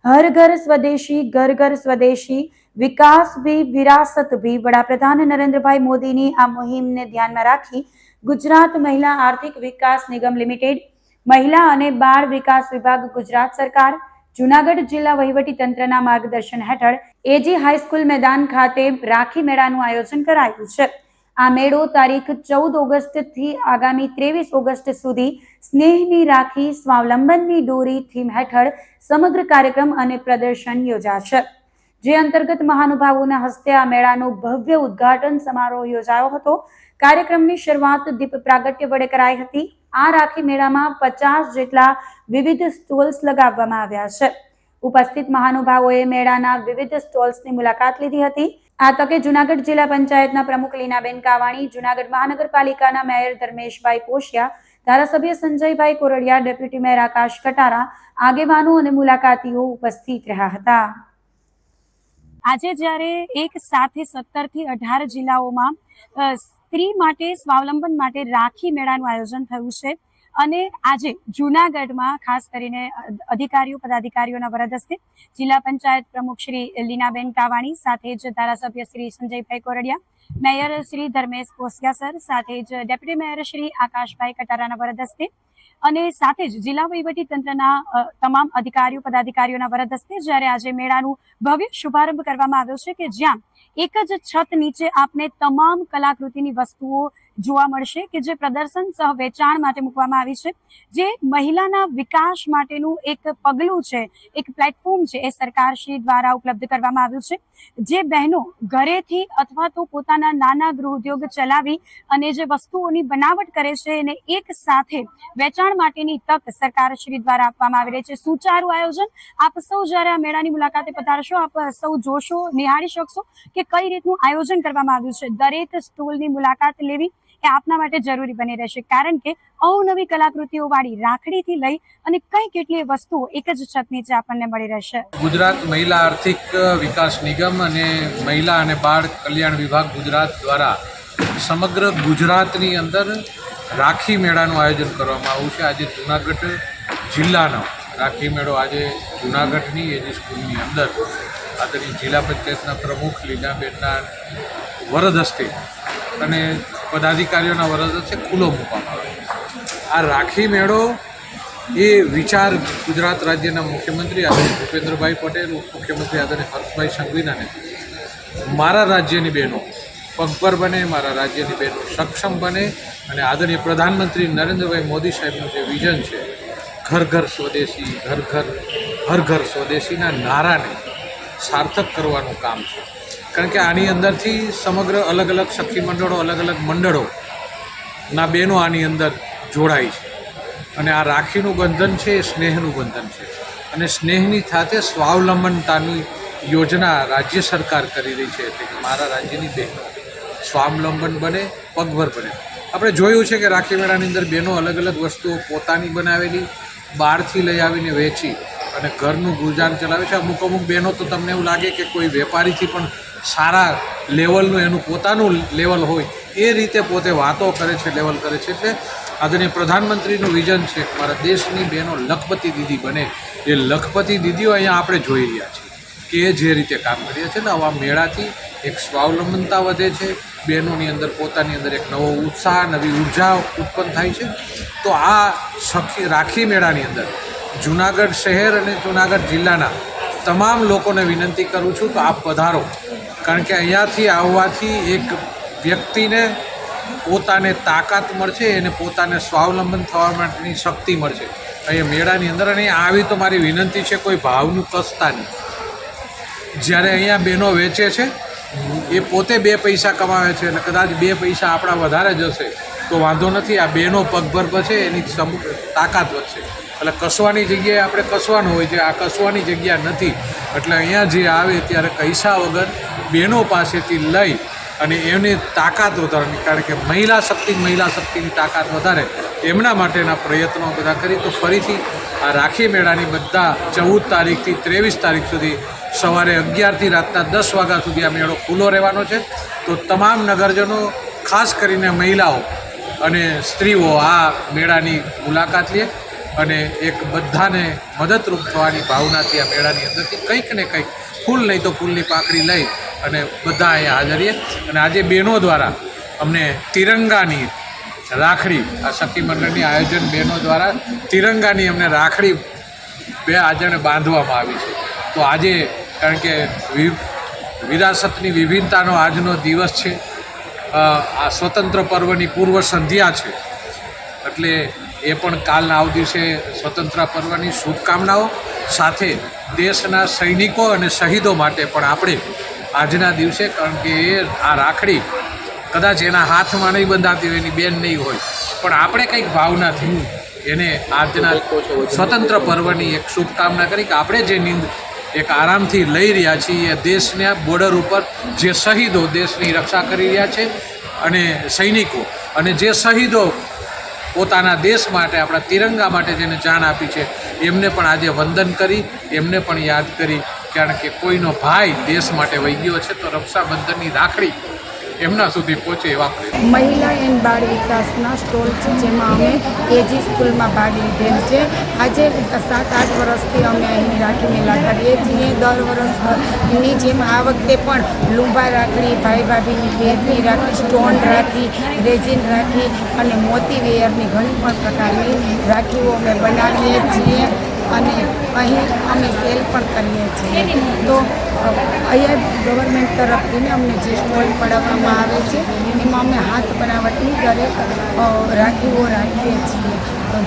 Speaker 1: હર ઘર સ્વદેશી, ઘર ઘર સ્વદેશી, વિકાસ ભી વિરાસત ભી. વડાપ્રધાન નરેન્દ્રભાઈ મોદીની આ મુહિમને ધ્યાનમાં રાખી ગુજરાત મહિલા આર્થિક વિકાસ નિગમ લિમિટેડ, મહિલા અને બાળ વિકાસ વિભાગ, ગુજરાત સરકાર, જૂનાગઢ જિલ્લા વહીવટી તંત્રના માર્ગદર્શન હેઠળ એજી હાઈસ્કૂલ મેદાન ખાતે રાખી મેળાનું આયોજન કરાયું છે. આ મેળો તારીખ 14 ઓગસ્ટથી આગામી 23 ઓગસ્ટ સુધી સ્નેહની રાખી, સ્વાવલંબનની દોરી થીમ હેઠળ સમગ્ર કાર્યક્રમ અને પ્રદર્શન યોજાશે, જે અંતર્ગત મહાનુભાવોના હસ્તે આ મેળાનો ભવ્ય ઉદ્ઘાટન સમારોહ યોજાયો હતો. કાર્યક્રમની શરૂઆત દીપ પ્રાગટ્ય વડે કરાઈ હતી. આ રાખી મેળામાં 50 જેટલા વિવિધ સ્ટોલ્સ લગાવવામાં આવ્યા છે. ઉપસ્થિત મહાનુભાવોએ મેળાના વિવિધ સ્ટોલ્સની મુલાકાત લીધી હતી. આ તકે જૂનાગઢ જિલ્લા પંચાયતના પ્રમુખ લીનાબેન કાવાણી, જૂનાગઢ મહાનગરપાલિકાના મેયર ધર્મેશભાઈ પોશિયા, ધારાસભ્ય સંજયભાઈ કોરડિયા, ડેપ્યુટી મેયર આકાશ કટારા, આગેવાનો અને મુલાકાતીઓ ઉપસ્થિત રહ્યા હતા. આજે જ્યારે એક સાથે 17 થી 18 જિલ્લાઓમાં સ્ત્રી માટે સ્વાવલંબન માટે રાખી મેળાનું આયોજન થયું છે અને આજે જૂનાગઢમાં ખાસ કરીને અધિકારીઓ પદાધિકારીઓના વરદ હસ્તે જિલ્લા પંચાયત પ્રમુખ શ્રી લીનાબેન કાવાણી, સાથે જ ધારાસભ્ય શ્રી સંજયભાઈ કોરડિયા, મેયર શ્રી ધર્મેશ પોશિયા સર, સાથે જ ડેપ્યુટી મેયર શ્રી આકાશભાઈ કટારાના વરદ હસ્તે અને સાથે જ જિલ્લા વહીવટી તંત્રના તમામ અધિકારીઓ પદાધિકારીઓના વરદ હસ્તે જ્યારે આજે મેળાનું ભવ્ય શુભારંભ કરવામાં આવ્યો છે કે જ્યાં એક જ છત નીચે આપને તમામ કલાકૃતિની વસ્તુઓ જોવા મળશે કે જે પ્રદર્શન સહ વેચાણ માટે મૂકવામાં આવી છે. જે મહિલાના વિકાસ માટેનું એક પગલું છે, એક પ્લેટફોર્મ છે, એ સરકારશ્રી દ્વારા ઉપલબ્ધ કરવામાં આવ્યું છે. જે બહેનો ઘરેથી અથવા તો પોતાના નાના ગૃહ ઉદ્યોગ ચલાવી અને જે વસ્તુઓની બનાવટ કરે છે એને એક સાથે વેચાણ માટેની તક સરકારશ્રી દ્વારા આપવામાં આવી રહી છે. સુચારું આયોજન. આપ સૌ જ્યારે આ મેળાની મુલાકાતે પધારશો, આપ સૌ જોશો, નિહાળી શકશો કે કઈ રીતનું આયોજન કરવામાં આવ્યું છે. દરેક સ્ટોલની મુલાકાત લેવી એ આપના માટે જરૂરી બની રહેશે, કારણ કે અવનવી કલાકૃતિઓ વાળી રાખડીથી લઈ અને કઈ કેટલી વસ્તુઓ એક જ છત નીચે આપણને મળી રહેશે.
Speaker 15: ગુજરાત મહિલા આર્થિક વિકાસ નિગમ અને મહિલા અને બાળ કલ્યાણ વિભાગ ગુજરાત દ્વારા સમગ્ર ગુજરાતની અંદર રાખી મેળાનું આયોજન કરવામાં આવ્યું છે. આજે જૂનાગઢ જિલ્લાનો રાખી મેળો આજે જૂનાગઢની એજી સ્કૂલની અંદર આદરણીય જિલ્લા પંચાયતના પ્રમુખ લીનાબેનના વરદ હસ્તે અને પદાધિકારીઓના વરદ હસ્તે ખુલ્લો મૂકવામાં આવ્યો. આ રાખી મેળો એ વિચાર ગુજરાત રાજ્યના મુખ્યમંત્રી આદરણીય ભૂપેન્દ્રભાઈ પટેલ, ઉપમુખ્યમંત્રી આદરણીય હર્ષભાઈ સંઘવીનાને મારા રાજ્યની બહેનો પગભર બને, મારા રાજ્યની બહેનો સક્ષમ બને અને આદરણીય પ્રધાનમંત્રી નરેન્દ્રભાઈ મોદી સાહેબનું જે વિઝન છે ઘર ઘર સ્વદેશી, હર ઘર સ્વદેશીના નારાને સાર્થક કરવાનું કામ છે. કારણ કે આની અંદરથી સમગ્ર અલગ અલગ સખી મંડળો, અલગ અલગ મંડળોના બહેનો આની અંદર જોડાય છે અને આ રાખીનું બંધન છે એ સ્નેહનું બંધન છે અને સ્નેહની સાથે સ્વાવલંબનતાની યોજના રાજ્ય સરકાર કરી રહી છે એટલે કે મારા રાજ્યની બહેનો સ્વાવલંબન બને, પગભર બને. આપણે જોયું છે કે રાખી મેળાની અંદર બહેનો અલગ અલગ વસ્તુઓ પોતાની બનાવેલી બહારથી લઈ આવીને વેચી અને ઘરનું ગુજાર ચલાવે છે. અમુક બહેનો તો તમને એવું લાગે કે કોઈ વેપારીથી પણ સારા લેવલનું એનું પોતાનું લેવલ હોય એ રીતે પોતે વાતો કરે છે, લેવલ કરે છે. એટલે આદરણીય પ્રધાનમંત્રીનું વિઝન છે કે મારા દેશની બહેનો લખપતિ દીદી બને. એ લખપતિ દીદીઓ અહીંયા આપણે જોઈ રહ્યા છીએ કે એ જે રીતે કામ કરી રહ્યા છે ને આવા મેળાથી એક સ્વાવલંબનતા વધે છે, બહેનોની અંદર પોતાની અંદર એક નવો ઉત્સાહ, નવી ઉર્જા ઉત્પન્ન થાય છે. તો આ રાખી મેળાની અંદર જૂનાગઢ શહેર અને જૂનાગઢ જિલ્લાના તમામ લોકોને વિનંતી કરું છું તો આપ પધારો, કારણ કે અહીંયાથી આવવાથી એક વ્યક્તિને પોતાને તાકાત મળશે, એને પોતાને સ્વાવલંબન થવા માટેની શક્તિ મળશે અહીંયા મેળાની અંદર. અને આવી તો મારી વિનંતી છે, કોઈ ભાવનું કસતા નહીં. જ્યારે અહીંયા બહેનો વેચે છે એ પોતે 2 પૈસા કમાવે છે અને કદાચ 2 પૈસા આપણા વધારે જશે તો વાંધો નથી, આ બહેનો પગભર બચે, એની તાકાત વધશે. એટલે કસવાની જગ્યાએ આપણે કસવાનું હોય છે, આ કસવાની જગ્યા નથી. એટલે અહીંયા જે આવે ત્યારે પૈસા વગર બહેનો પાસેથી લઈ અને એની તાકાત વધારવાની, કારણ કે મહિલા શક્તિની તાકાત વધારે એમના માટેના પ્રયત્નો બધા કરી. તો ફરીથી આ રાખી મેળાની બધા 14 તારીખથી 23 તારીખ સુધી સવારે 11થી રાતના 10 વાગ્યા સુધી આ મેળો ખુલ્લો રહેવાનો છે. તો તમામ નગરજનો, ખાસ કરીને મહિલાઓ અને સ્ત્રીઓ આ મેળાની મુલાકાત લે અને એક બધાને મદદરૂપ થવાની ભાવનાથી આ મેળાની અંદરથી કંઈક ને કંઈક ફૂલ નહીં તો ફૂલની પાંખડી લઈ અને બધા અહીંયા હાજર રહીએ. અને આજે બહેનો દ્વારા અમને તિરંગાની રાખડી, આ સખી મંડળની આયોજન બહેનો દ્વારા તિરંગાની અમને રાખડી આજે બાંધવામાં આવી છે. તો આજે કારણ કે વિરાસતની વિભિન્નતાનો આજનો દિવસ છે, આ સ્વતંત્ર પર્વની પૂર્વ સંધ્યા છે, એટલે એ પણ કાલના આવ દિવસે સ્વતંત્ર પર્વની શુભકામનાઓ સાથે દેશના સૈનિકો અને શહીદો માટે પણ આપણે આજના દિવસે, કારણ કે એ આ રાખડી કદાચ એના હાથમાં નહીં બંધાતી હોય, એની બેન નહીં હોય, પણ આપણે કંઈક ભાવનાથી એને આજના સ્વતંત્ર પર્વની એક શુભકામના કરી કે આપણે જે નીંદ એક આરામથી લઈ રહ્યા છીએ, દેશના બોર્ડર ઉપર જે શહીદો દેશની રક્ષા કરી રહ્યા છે અને સૈનિકો, અને જે શહીદો પોતાના દેશ માટે, આપણા તિરંગા માટે જેને જાન આપી છે, એમને પણ આજે વંદન કરી, એમને પણ યાદ કરી, કારણ કે કોઈનો ભાઈ દેશ માટે વહી ગયો છે તો રક્ષાબંધનની રાખડી એમના સુધી પહોંચે એવા પ્રયત્ન.
Speaker 17: મહિલા એન્ડ બાળ વિકાસના સ્ટોલ છે, જેમાં અમે એજી સ્કૂલમાં ભાગ લીધેલ છે. આજે 7-8 વર્ષથી અમે અહીં રાખી મેળા કરીએ છીએ. દર વર્ષની જેમ આ વખતે પણ લૂંબા રાખડી, ભાઈ ભાભીની ભેટની રાખડી, સ્ટોન રાખી, રેઝિન રાખી અને મોતી વેયરની ઘણી પણ પ્રકારની રાખીઓ અમે બનાવીએ છીએ અને અહીં અમે સેલ પણ કરીએ છીએ. તો અહીંયા ગવર્મેન્ટ તરફથી અમને જે સ્ટોલ પડાવવામાં આવે છે એમાં અમે હાથ બનાવટની દરેક રાખીઓ રાખીએ છીએ.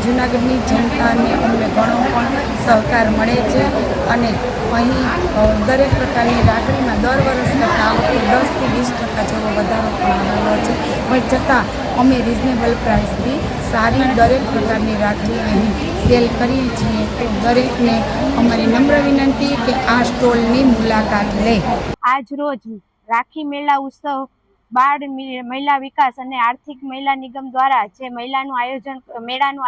Speaker 17: જૂનાગઢની જનતાને અમને ઘણો પણ સહકાર મળે છે અને અહીં દરેક પ્રકારની રાખડીમાં દર વર્ષ કરતાં આ વખતે 10-20% જેવો વધારો પણ આવેલો છે. પણ છતાં અમે રિઝનેબલ પ્રાઇસથી સારી દરેક પ્રકારની રાખડી અહીં સેલ કરીએ છીએ. તો દરેકને અમારી નમ્ર વિનંતી કે આ સ્ટોલની મુલાકાત લે.
Speaker 11: આજ રોજ રાખી મેળા ઉત્સવ બાળ મહિલા વિકાસ અને આર્થિક મહિલા નિગમ દ્વારા જે મેળાનું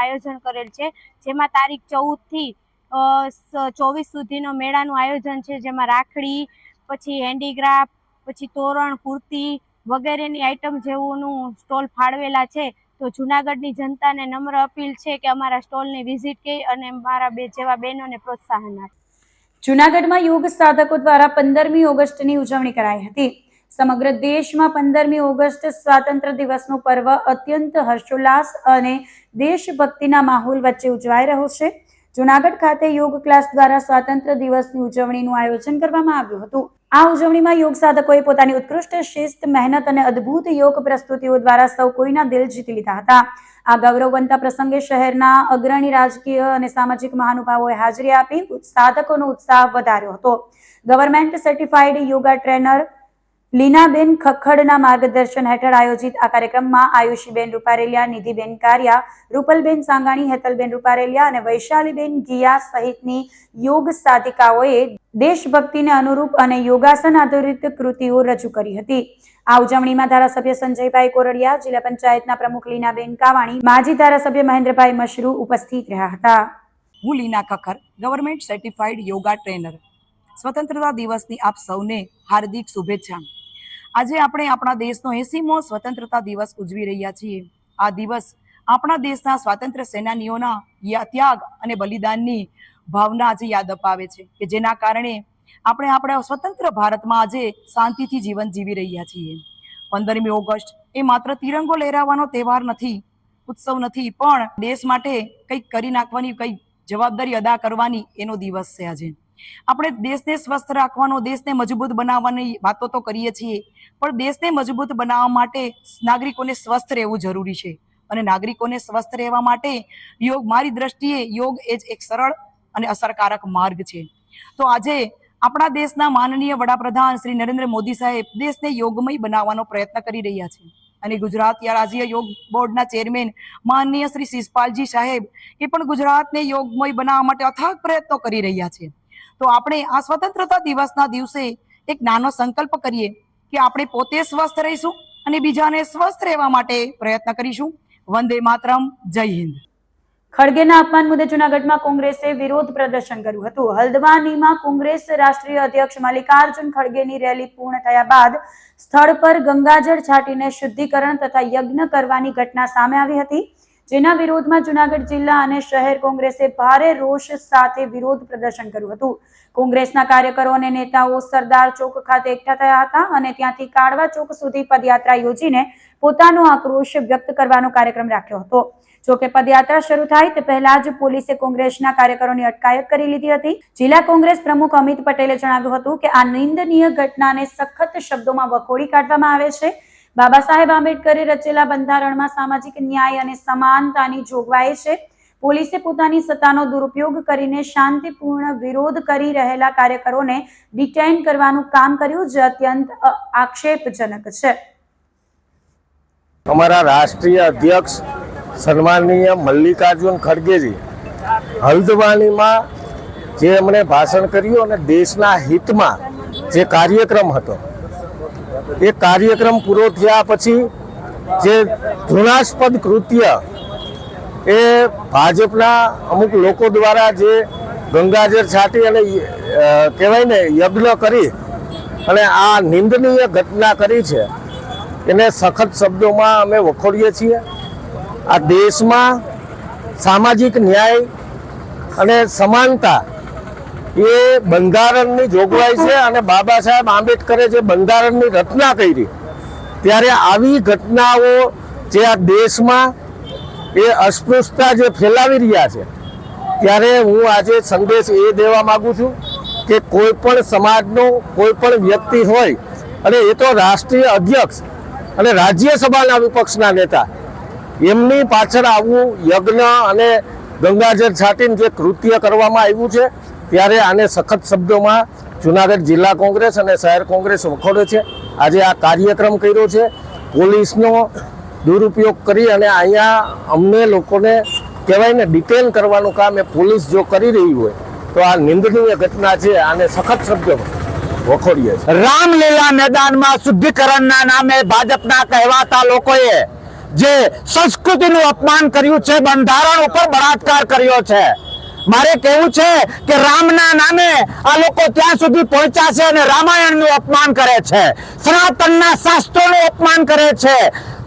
Speaker 11: આયોજન કરેલ છે, જેમાં તારીખ 14 થી 24 સુધીનો મેળાનું આયોજન છે, જેમાં રાખડી, પછી હેન્ડીક્રાફ્ટ, પછી તોરણ, કુર્તી વગેરેની આઈટમ જેવોનું સ્ટોલ ફાળવેલા છે. તો જૂનાગઢની જનતાને નમ્ર અપીલ છે કે અમારા સ્ટોલની વિઝિટ કરી અને મારા જેવા બહેનોને પ્રોત્સાહન આપે.
Speaker 1: જૂનાગઢમાં યોગ સાધકો દ્વારા 15મી ઓગસ્ટની ઉજવણી કરાઈ હતી. સમગ્ર દેશમાં 15મી ઓગસ્ટ સ્વાતંત્ર્ય દિવસનો પર્વ અત્યંત હર્ષોલ્લાસ અને દેશભક્તિના માહોલ વચ્ચે ઉજવાઈ રહ્યો છે. જૂનાગઢ ખાતે યોગ ક્લાસ દ્વારા સ્વાતંત્ર્ય દિવસની ઉજવણીનું આયોજન કરવામાં આવ્યું હતું. આ ઉજવણીમાં યોગ સાધકોએ પોતાની ઉત્કૃષ્ટ શિસ્ત, મહેનત અને અદ્ભુત યોગ પ્રસ્તુતિઓ દ્વારા સૌ કોઈના દિલ જીતી લીધા હતા. આ ગૌરવવંતા પ્રસંગે શહેરના અગ્રણી રાજકીય અને સામાજિક મહાનુભાવોએ હાજરી આપી સાધકોનો ઉત્સાહ વધાર્યો હતો. ગવર્મેન્ટ સર્ટિફાઈડ યોગા ટ્રેનર લીનાબેન ખખડના માર્ગદર્શન હેઠળ આયોજિત આ કાર્યક્રમમાં આયુષીબેન રૂપારેલિયા, નિધિબેન કારિયા, રૂપલબેન સાંગાણી, હેતલબેન રૂપારેલિયા અને વૈશાલીબેન ગિયા સહિતની યોગ સાધિકાઓએ દેશભક્તિને અનુરૂપ અને યોગાસન આધારિત કૃતિઓ રજૂ કરી હતી. આ ઉજવણીમાં ધારાસભ્ય સંજયભાઈ કોરડિયા, જિલ્લા પંચાયતના પ્રમુખ લીનાબેન કાવાણી, માજી ધારાસભ્ય મહેન્દ્રભાઈ મશરૂ ઉપસ્થિત રહ્યા હતા.
Speaker 18: હું Leena Khakhar, government certified yoga trainer. સ્વતંત્રતા દિવસની આપ સૌને હાર્દિક શુભેચ્છા. આજે આપણે આપણા દેશનો 80મો સ્વતંત્રતા દિવસ ઉજવી રહ્યા છીએ. આ દિવસ આપણા દેશના સ્વાતંત્ર્ય સેનાનીઓના ત્યાગ અને બલિદાનની ભાવના આજે યાદ અપાવે છે કે જેના કારણે આપણે આપણા સ્વતંત્ર ભારતમાં આજે શાંતિથી જીવન જીવી રહ્યા છીએ. 15મી ઓગસ્ટ એ માત્ર તિરંગો લહેરાવવાનો તહેવાર નથી, ઉત્સવ નથી, પણ દેશ માટે કંઈક કરી નાખવાની, કંઈક જવાબદારી અદા કરવાની એનો દિવસ છે. આજે આપણે દેશને સ્વસ્થ રાખવાનો, દેશને મજબૂત બનાવવાની વાતો તો કરીએ છીએ, પણ દેશને મજબૂત બનાવવા માટે નાગરિકોને સ્વસ્થ રહેવું જરૂરી છે. અને નાગરિકોને સ્વસ્થ રહેવા માટે યોગ, મારી દ્રષ્ટિએ યોગ એ જ એક સરળ અને અસરકારક માર્ગ છે. તો આજે આપણા દેશના માનનીય વડાપ્રધાન શ્રી નરેન્દ્ર મોદી સાહેબ દેશને યોગમય બનાવવાનો પ્રયત્ન કરી રહ્યા છે. અને ગુજરાત રાજ્ય યોગ બોર્ડના ચેરમેન માનનીય શ્રી શિષપાલજી સાહેબ એ પણ ગુજરાતને યોગમય બનાવવા માટે અથાગ પ્રયત્નો કરી રહ્યા છે. તો આપણે આ સ્વતંત્રતા દિવસના દિવસે એક નાનો સંકલ્પ કરીએ કે આપણે પોતે સ્વસ્થ રહીશું અને બીજાને સ્વસ્થ રહેવા માટે પ્રયત્ન કરીશું. વંદે માતરમ. જય હિન્દ.
Speaker 1: ખડગેના અપમાન મુદ્દે જૂનાગઢમાં કોંગ્રેસે વિરોધ પ્રદર્શન કર્યું હતું. હલ્દવાનીમાં કોંગ્રેસ રાષ્ટ્રીય અધ્યક્ષ મલ્લિકાર્જુન ખડગેની રેલી પૂર્ણ થયા બાદ સ્થળ પર ગંગાજળ છાંટીને શુદ્ધિકરણ તથા યજ્ઞ કરવાની ઘટના સામે આવી હતી, જેના વિરોધમાં જૂનાગઢ જિલ્લા અને શહેર કોંગ્રેસે ભારે રોષ સાથે વિરોધ પ્રદર્શન કર્યું હતું. કોંગ્રેસના કાર્યકરો અને નેતાઓ સરદાર ચોક ખાતે એકઠા થયા હતા અને ત્યાંથી કાળવા ચોક સુધી પદયાત્રા યોજીને પોતાનો આક્રોશ વ્યક્ત કરવાનો કાર્યક્રમ રાખ્યો હતો. જોકે પદયાત્રા શરૂ થાય તે પહેલા જ પોલીસે કોંગ્રેસના કાર્યકરોની અટકાયત કરી લીધી હતી. જિલ્લા કોંગ્રેસ પ્રમુખ અમિત પટેલે જણાવ્યું હતું કે આ નિંદનીય ઘટનાને સખત શબ્દોમાં વખોડી કાઢવામાં આવે છે. બાબા સાહેબ આંબેડકરે રચેલા બંધારણમાં સામાજિક ન્યાય અને સમાનતાની જોગવાઈ છે. પોલીસે પોતાની સત્તાનો દુરુપયોગ કરીને શાંતિપૂર્ણ વિરોધ કરી રહેલા કાર્યકરોને ડિટેઇન કરવાનું કામ કર્યું, જે અત્યંત આક્ષેપજનક છે.
Speaker 19: અમારા રાષ્ટ્રીય અધ્યક્ષ સન્માનીય મલ્લિકાર્જુન ખડગેજી હલ્દવાનીમાં જે એમણે ભાષણ કર્યું અને દેશના હિતમાં જે કાર્યક્રમ હતો એ કાર્યક્રમ પૂરો થયા પછી જે ઘૃણાસ્પદ કૃત્ય એ ભાજપના અમુક લોકો દ્વારા જે ગંગાજળ છાંટી અને કહેવાય ને યજ્ઞ કરી અને આ નિંદનીય ઘટના કરી છે એને સખત શબ્દોમાં અમે વખોડીએ છીએ. આ દેશમાં સામાજિક ન્યાય અને સમાનતા એ બંધારણની જોગવાઈ છે અને બાબા સાહેબ આંબેડકરે જે બંધારણની રચના કરી ત્યારે આવી ઘટનાઓ જે આ દેશમાં એ અસ્પૃશ્યતા જે ફેલાવી રહ્યા છે ત્યારે હું આજે સંદેશ એ દેવા માંગુ છું કે કોઈ પણ સમાજનો કોઈ પણ વ્યક્તિ હોય અને એ તો રાષ્ટ્રીય અધ્યક્ષ અને રાજ્યસભાના વિપક્ષના નેતા એમની પાછળ આવું યજ્ઞ અને ગંગાજળ છાંટીને જે કૃત્ય કરવામાં આવ્યું છે ત્યારે આને સખત શબ્દોમાં જુનાગઢ જિલ્લા કોંગ્રેસ અને શહેર કોંગ્રેસ વખોડે છે. આજે આ કાર્યક્રમ કર્યો છે પોલીસનો દુરુપયોગ કરી અને અહીંયા અમને લોકોને કહેવાય ને ડિટેન કરવાનું કામ એ પોલીસ જો કરી રહી હોય તો આ નિંદનીય ઘટના છે. આને સખત શબ્દોમાં વખોડીએ છીએ.
Speaker 20: રામલીલા મેદાનમાં શુદ્ધિકરણના નામે ભાજપના કહેવાતા લોકોએ જે સંસ્કૃતિનું અપમાન કર્યું છે, બંધારણ ઉપર બળાત્કાર કર્યો છે. મારે કહેવું છે કે રામના નામે આ લોકો ત્યાં સુધી પહોંચ્યા છે અને રામાયણનું અપમાન કરે છે, સનાતનના શાસ્ત્રોનું અપમાન કરે છે.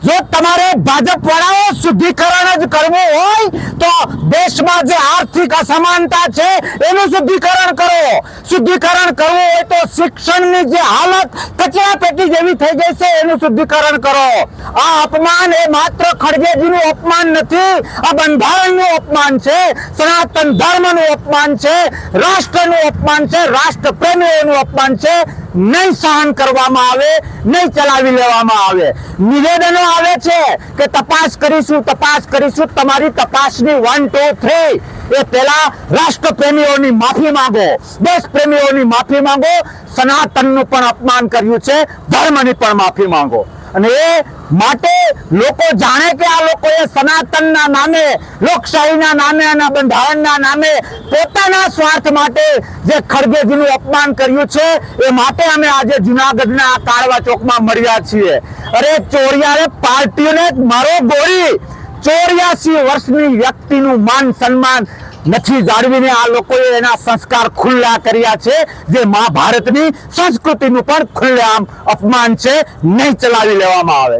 Speaker 20: જો તમારે ભાજપ વાળાઓ શુદ્ધિકરણ જ કરવું હોય તો દેશમાં જે આર્થિક અસમાનતા છે એનું શુદ્ધિકરણ કરો. શુદ્ધિકરણ કરવું હોય તો શિક્ષણની જે હાલત કચરા પેટી જેવી થઈ ગઈ છે એનું શુદ્ધિકરણ કરો. આ અપમાન એ માત્ર ખડગેજીનું અપમાન નથી, આ બંધારણનું અપમાન છે, સનાતન ધર્મનું અપમાન છે, રાષ્ટ્રનું અપમાન છે, રાષ્ટ્ર પ્રેમીઓનું અપમાન છે. નહીં સહન કરવામાં આવે, નહીં ચલાવી લેવામાં આવે. નિવેદનો આવે છે કે તપાસ કરીશું, તમારી તપાસની 1, 2, 3 એ પહેલા રાષ્ટ્ર પ્રેમીઓની માફી માંગો, દેશ પ્રેમીઓની માફી માંગો. સનાતનનું પણ અપમાન કર્યું છે, ધર્મની પણ માફી માંગો. અને એ માટે લોકો જાણે કે આ લોકોએ સનાતનના નામે, લોકશાહીના નામે અને બંધારણના નામે પોતાના સ્વાર્થ માટે જે ખડગેજીનું અપમાન કર્યું છે એ માટે અમે આજે જુનાગઢના કાળવા ચોકમાં મળ્યા છીએ. અરે ચોરિયારે પાર્ટીને મારો ગોળી, 84 વર્ષની વ્યક્તિનું માન સન્માન નથી જાળવીને આ લોકોએ એના સંસ્કાર ખુલ્લા કર્યા છે, જે મહાભારતની સંસ્કૃતિનું પણ ખુલ્લેઆમ અપમાન છે. નહીં ચલાવી લેવામાં આવે.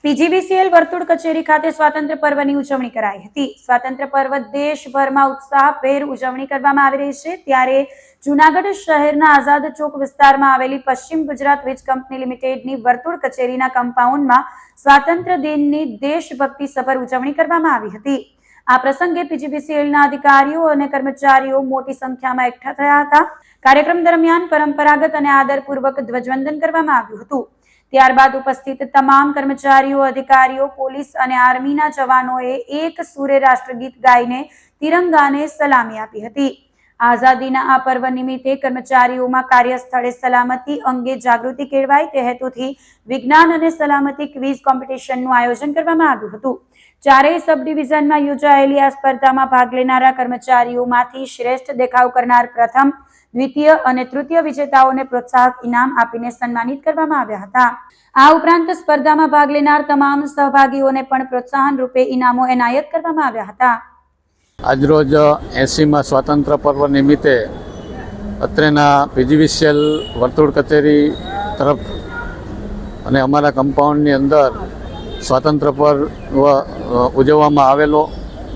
Speaker 1: પીજીવીસીએલ વર્તુળ કચેરી ખાતે સ્વાતંત્ર્ય પર્વની ઉજવણી કરાઈ હતી. સ્વાતંત્ર્ય પર્વ દેશભરમાં ઉત્સાહભેર ઉજવણી કરવામાં આવી રહી છે ત્યારે જૂનાગઢ શહેરના આઝાદ ચોક વિસ્તારમાં આવેલી પશ્ચિમ ગુજરાત વીજ કંપની લિમિટેડની વર્તુળ કચેરીના કમ્પાઉન્ડમાં સ્વાતંત્ર્ય દિનની દેશભક્તિ સભર ઉજવણી કરવામાં આવી હતી. આ પ્રસંગે પીજીવીસીએલના અધિકારીઓ અને કર્મચારીઓ મોટી સંખ્યામાં એકઠા થયા હતા. કાર્યક્રમ દરમિયાન પરંપરાગત અને આદરપૂર્વક ધ્વજવંદન કરવામાં આવ્યું હતું. ત્યારબાદ ઉપસ્થિત તમામ કર્મચારીઓ, અધિકારીઓ, પોલીસ અને આર્મીના જવાનોએ એક સૂરે રાષ્ટ્રગીત ગાઈને તિરંગાને સલામી આપી હતી. આઝાદીના આ પર્વ નિમિત્તે કર્મચારીઓમાં કાર્યસ્થળે સલામતી અંગે જાગૃતિ કેળવાય તે હેતુથી વિજ્ઞાન અને સલામતી ક્વિઝ કોમ્પિટિશનનું આયોજન કરવામાં આવ્યું હતું. ચારેય સબ ડિવિઝનમાં યોજાયેલી આ સ્પર્ધામાં ભાગ લેનારા કર્મચારીઓમાંથી શ્રેષ્ઠ દેખાવ કરનાર પ્રથમ, દ્વિતીય અને તૃતીય વિજેતાઓને પ્રોત્સાહક ઇનામ આપીને સન્માનિત કરવામાં આવ્યા હતા. આ ઉપરાંત સ્પર્ધામાં ભાગ લેનાર તમામ સહભાગીઓને પણ પ્રોત્સાહન રૂપે ઇનામો એનાયત કરવામાં આવ્યા હતા.
Speaker 15: આજરોજ 80માં સ્વાતંત્ર્ય પર્વ નિમિત્તે અત્રેના પીજીવીસીએલ વર્તુળ કચેરી તરફ અને અમારા કમ્પાઉન્ડની અંદર સ્વાતંત્ર્ય પર્વ ઉજવવામાં આવેલો,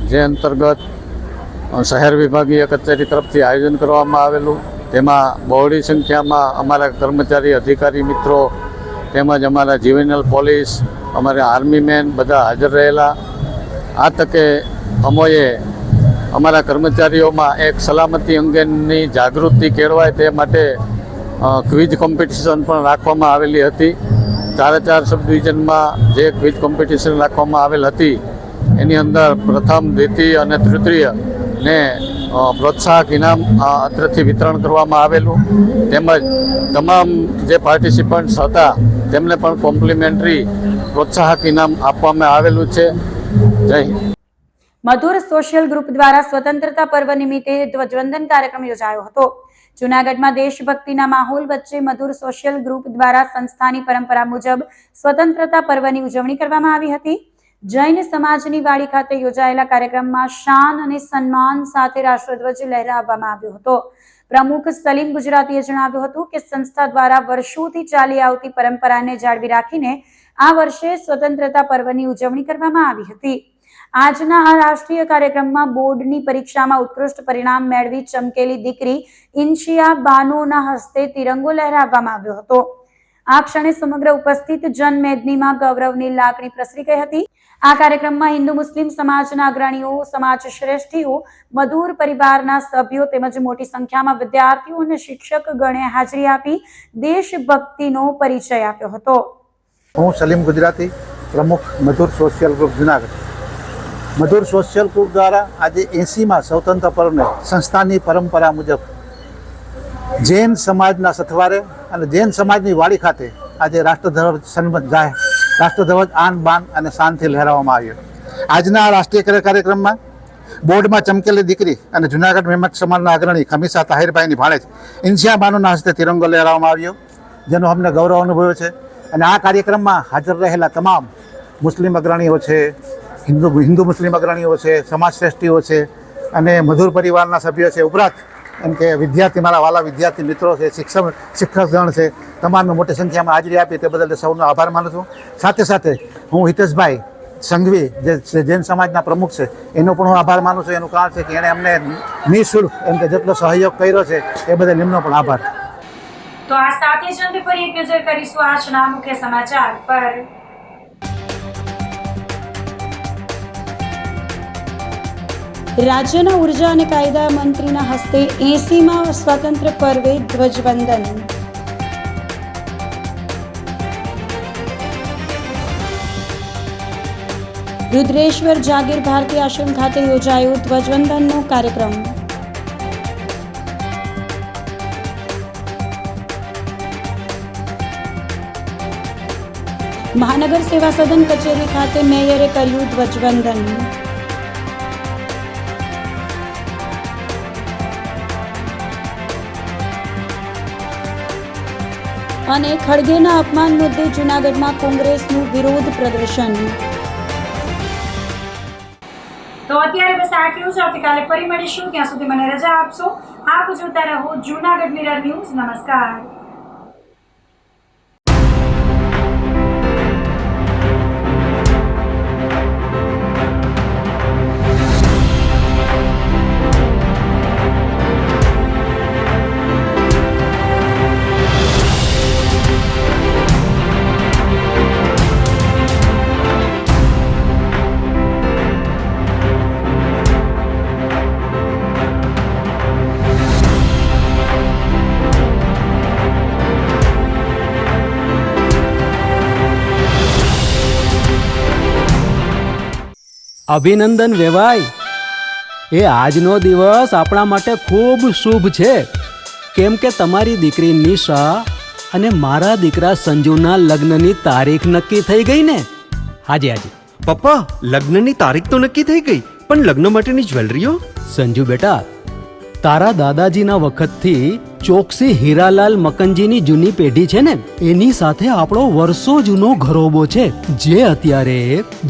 Speaker 15: જે અંતર્ગત શહેર વિભાગીય કચેરી તરફથી આયોજન કરવામાં આવેલું. તેમાં બહોળી સંખ્યામાં અમારા કર્મચારી, અધિકારી મિત્રો તેમજ અમારા જીવીનલ પોલીસ, અમારા આર્મી મેન બધા હાજર રહેલા. આ તકે અમોએ અમારા કર્મચારીઓમાં એક સલામતી અંગેની જાગૃતિ કેળવાય તે માટે ક્વિઝ કોમ્પિટિશન પણ રાખવામાં આવેલી હતી. 4 સબ ડિવિઝનમાં જે ક્વિઝ કોમ્પિટિશન રાખવામાં આવેલ હતી એની અંદર પ્રથમ, દ્વિતીય અને તૃતીય ને
Speaker 19: પ્રોત્સાહક ઇનામ અત્રેથી વિતરણ કરવામાં આવેલું, તેમજ તમામ જે પાર્ટિસિપન્ટ્સ હતા તેમને પણ કોમ્પ્લિમેન્ટરી પ્રોત્સાહક ઇનામ આપવામાં આવેલું છે. જય હિન્દ.
Speaker 1: મધુર સોશિયલ ગ્રુપ દ્વારા સ્વતંત્રતા પર્વ નિમિત્તે ધ્વજવંદન કાર્યક્રમ યોજાયો હતો. જૂનાગઢમાં દેશભક્તિના માહોલ વચ્ચે મધુર સોશિયલ ગ્રુપ દ્વારા સંસ્થાની પરંપરા મુજબ સ્વતંત્રતા પર્વની ઉજવણી કરવામાં આવી હતી. જૈન સમાજની વાડી ખાતે યોજાયેલા કાર્યક્રમમાં શાન અને સન્માન સાથે રાષ્ટ્રધ્વજ લહેરાવવામાં આવ્યો હતો. પ્રમુખ સલીમ ગુજરાતીએ જણાવ્યું હતું કે સંસ્થા દ્વારા વર્ષોથી ચાલી આવતી પરંપરાને જાળવી રાખીને આ વર્ષે સ્વતંત્રતા પર્વની ઉજવણી કરવામાં આવી હતી. આજના આ રાષ્ટ્રીય કાર્યક્રમમાં બોર્ડની પરીક્ષામાં ઉત્કૃષ્ટ પરિણામ મેળવી ચમકેલી દીકરી ઇન્શિયા બાનોના હસ્તે તિરંગો લહેરાવવામાં આવ્યો હતો. આ ક્ષણે સમગ્ર ઉપસ્થિત જનમેદનીમાં ગૌરવની લાગણી પ્રસરી ગઈ હતી. આ કાર્યક્રમમાં હિન્દુ મુસ્લિમ સમાજના અગ્રણીઓ, સમાજ શ્રેષ્ઠીઓ, મધુર પરિવારના સભ્યો તેમજ મોટી સંખ્યામાં વિદ્યાર્થીઓ અને શિક્ષક ગણે હાજરી આપી દેશભક્તિનો પરિચય આપ્યો હતો.
Speaker 21: હું સલીમ ગુજરાતી, પ્રમુખ મધુર સોશિયલ ગ્રુપ જૂનાગઢ. મધુર સોશિયલ ગ્રુપ દ્વારા આજે 80મા સ્વતંત્ર પર્વને સંસ્થાની પરંપરા મુજબ જૈન સમાજના સથવારે અને જૈન સમાજની વાડી ખાતે આજે રાષ્ટ્રધ્વજ આન બાન અને શાનથી લહેરાવવામાં આવ્યો. આજના આ રાષ્ટ્રીય કાર્યક્રમમાં બોર્ડમાં ચમકેલી દીકરી અને જૂનાગઢ મેમત સમાજના અગ્રણી ખમીસા તાહિરભાઈની ભાણેજ ઇન્શિયા બાનુના હસ્તે તિરંગો લહેરાવવામાં આવ્યો, જેનો અમને ગૌરવ અનુભવ્યો છે. અને આ કાર્યક્રમમાં હાજર રહેલા તમામ મુસ્લિમ અગ્રણીઓ છે, હિન્દુ મુસ્લિમ અગ્રણીઓ છે, સમાજ શ્રેષ્ઠીઓ છે અને મધુર પરિવારના સભ્યો છે, ઉપરાંત એમ કે વિદ્યાર્થી, મારા વાલા વિદ્યાર્થી મિત્રો છે, શિક્ષકગણ છે, તમામને મોટી સંખ્યામાં હાજરી આપી તે બદલ સૌનો આભાર માનું છું. સાથે સાથે હું હિતેશભાઈ સંઘવી જે જૈન સમાજના પ્રમુખ છે એનો પણ હું આભાર માનું છું. એનું કારણ છે કે એણે અમને નિઃશુલ્ક એમ કે જેટલો સહયોગ કર્યો છે એ બદલ એમનો પણ આભાર.
Speaker 1: તો આ સાથે જ અંતે ફરી એક નજર કરીશું આજના મુખ્ય સમાચાર પર. રાજ્યના ઉર્જા અને કાયદા મંત્રીના હસ્તે 80મા સ્વાતંત્ર્ય પર્વે ધ્વજવંદન. રુદ્રેશ્વર જાગીર ભારતી આશ્રમ ખાતે યોજાયો ધ્વજવંદનનો કાર્યક્રમ. મહાનગર સેવા સદન કચેરી ખાતે મેયરે કર્યું ધ્વજવંદન. અને ખડગેના અપમાન મુદ્દે જૂનાગઢમાં કોંગ્રેસનું વિરોધ પ્રદર્શન. તો અત્યારે બસ આટલું જ. આવતીકાલે ફરી મળીશું, ત્યાં સુધી મને રજા આપશો. આપ જોતા રહો જૂનાગઢ મિરર ન્યૂઝ. નમસ્કાર.
Speaker 2: અભિનંદન વેવાઈ. એ આજનો દિવસ આપણા માટે ખૂબ શુભ છે, કેમ કે તમારી દીકરી નિશા અને મારા દીકરા સંજુના લગ્નની તારીખ નક્કી થઈ ગઈ ને. હાજી હાજી
Speaker 3: પપ્પા, લગ્નની તારીખ તો નક્કી થઈ ગઈ, પણ લગ્ન માટેની જ્વેલરીઓ?
Speaker 2: સંજુ બેટા, તારા દાદાજીના વખતથી ચોકસી હીરાલાલ મકનજીની જૂની પેઢી છે ને, એની સાથે આપણો વર્ષો જૂનો ઘરોબો છે, જે અત્યારે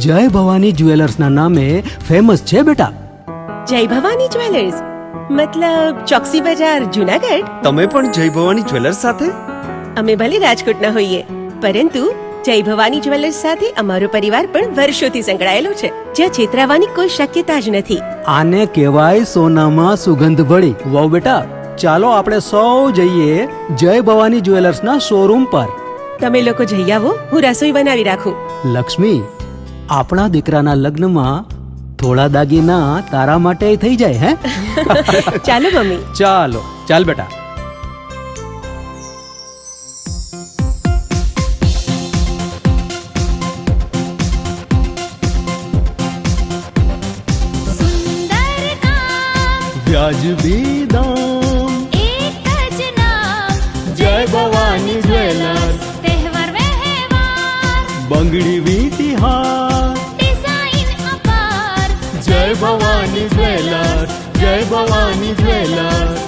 Speaker 2: જય ભવાની જ્વેલર્સના નામે ફેમસ છે બેટા.
Speaker 4: જય ભવાની જ્વેલર્સ મતલબ ચોકસી બજાર જૂનાગઢ?
Speaker 3: તમે પણ જય ભવાની જ્વેલર્સ સાથે?
Speaker 4: અમે ભલે રાજકોટના હોઈએ, પરંતુ જય ભવાની જ્વેલર્સ સાથે અમારો પરિવાર પણ વર્ષોથી સંકળાયેલો છે, જ્યાં છેતરાવાની કોઈ શક્યતા જ નથી.
Speaker 2: આને કહેવાય સોનામાં સુગંધ ભળી. વાવ બેટા, ચાલો આપણે સૌ જઈએ જય ભવાની જ્વેલર્સના શોરૂમ પર.
Speaker 4: તમે લોકો જઈ આવો, હું રસોઈ બનાવી રાખું.
Speaker 2: લક્ષ્મી, આપણા દીકરાના લગ્નમાં થોડા દાગીના તારા માટે થઈ જાય. હે
Speaker 4: ચાલો મમ્મી.
Speaker 2: ચાલો ચાલ બેટા. વાજબી દામ,
Speaker 5: એક જ નામ
Speaker 2: જય ભવાની જ્વેલર્સ,
Speaker 5: તહેવાર વ્યવહાર
Speaker 2: બંગડી વીટી હાર,
Speaker 5: ડિઝાઇન અપાર
Speaker 2: જય ભવાની જ્વેલર્સ, જય ભવાની જ્વેલર્સ.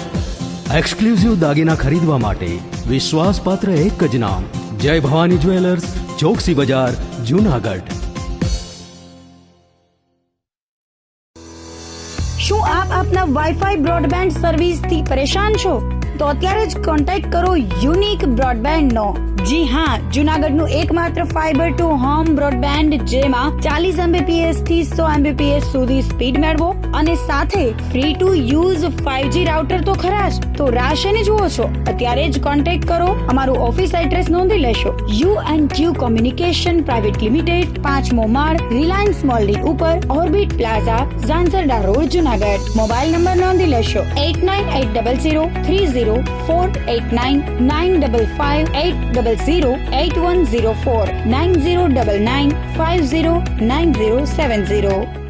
Speaker 2: એક્સક્લુઝિવ દાગીના ખરીદવા માટે વિશ્વાસપાત્ર એક જ નામ, જય ભવાની જ્વેલર્સ, ચોકસી બજાર, જુનાગઢ.
Speaker 1: શું આપ આપના વાઈફાઈ બ્રોડબેન્ડ સર્વિસથી પરેશાન છો? તો અત્યારે જ કોન્ટેક્ટ કરો યુનિક બ્રોડબેન્ડનો. જી હા, જુનાગઢનું એકમાત્ર ફાઈબર ટુ હોમ બ્રોડબેન્ડ જેમાં 40 Mbps થી 100 Mbps સુધી સ્પીડ મેળવો અને સાથે free to use 5G router તો ખરા જ. તો રાહ શેને જુઓ છો? અત્યારે જ કોન્ટેક્ટ કરો. અમારું ઓફિસ એડ્રેસ નોંધી લેશો. U&Q કોમ્યુનિકેશન પ્રાઇવેટ લિમિટેડ, 5મો માળ, રિલાયન્સ મોલની ઉપર, orbit plaza, Zanzarda road, Junagadh. Mobile number નોંધી લેશો 8980030489 95580081004 9099509070.